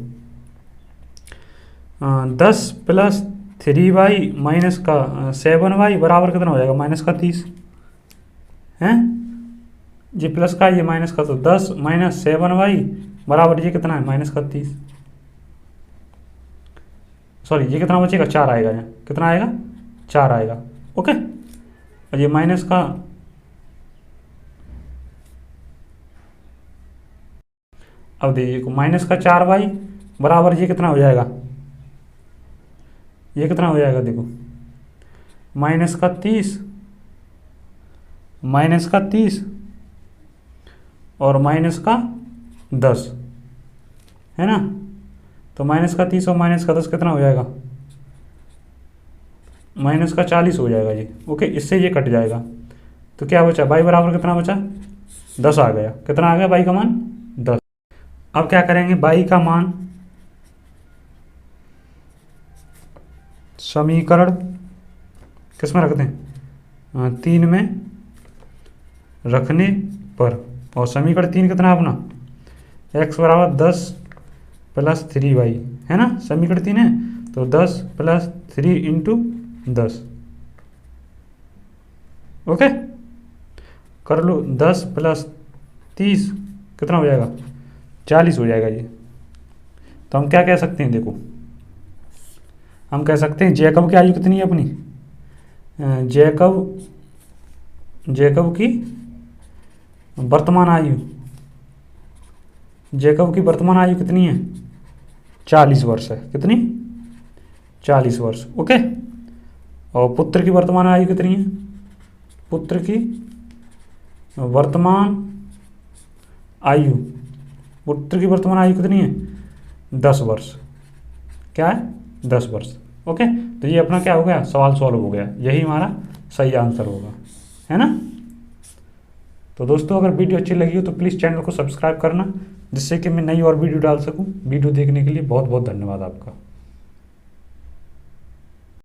10 प्लस 3y माइनस का 7y बराबर कितना हो जाएगा, माइनस का 30 है। ये प्लस का ये माइनस का, तो 10 माइनस 7y बराबर ये कितना है, माइनस का 30। सॉरी ये कितना बचेगा, 4 आएगा, यहाँ कितना आएगा, 4 आएगा। ओके, और ये माइनस का, अब देखिए माइनस का 4y बराबर ये कितना हो जाएगा, ये कितना हो जाएगा, देखो माइनस का 30, माइनस का 30 और माइनस का 10, है ना। तो माइनस का 30 और माइनस का 10 कितना हो जाएगा, माइनस का 40 हो जाएगा जी। ओके, इससे ये कट जाएगा तो क्या बचा, y बराबर कितना बचा, 10 आ गया। कितना आ गया y का मान, 10। अब क्या करेंगे, y का मान समीकरण किस में रखते हैं, 3 में रखने पर, और समीकरण 3 कितना अपना x बराबर 10 प्लस 3y, है ना। समीकरण 3 है तो 10 प्लस 3 इंटू 10, ओके कर लो। 10 प्लस 30 कितना हो जाएगा, 40 हो जाएगा ये। तो हम क्या कह सकते हैं, देखो हम कह सकते हैं जैकब की आयु कितनी है अपनी, जैकब की वर्तमान आयु, जैकब की वर्तमान आयु कितनी है, 40 वर्ष है। कितनी, 40 वर्ष। ओके, और पुत्र की वर्तमान आयु कितनी है, पुत्र की वर्तमान आयु, पुत्र की वर्तमान आयु कितनी है, 10 वर्ष। क्या है, 10 वर्ष। ओके, तो ये अपना क्या हो गया, सवाल सॉल्व हो गया। यही हमारा सही आंसर होगा, है ना। तो दोस्तों अगर वीडियो अच्छी लगी हो तो प्लीज़ चैनल को सब्सक्राइब करना, जिससे कि मैं नई और वीडियो डाल सकूं। वीडियो देखने के लिए बहुत बहुत धन्यवाद आपका।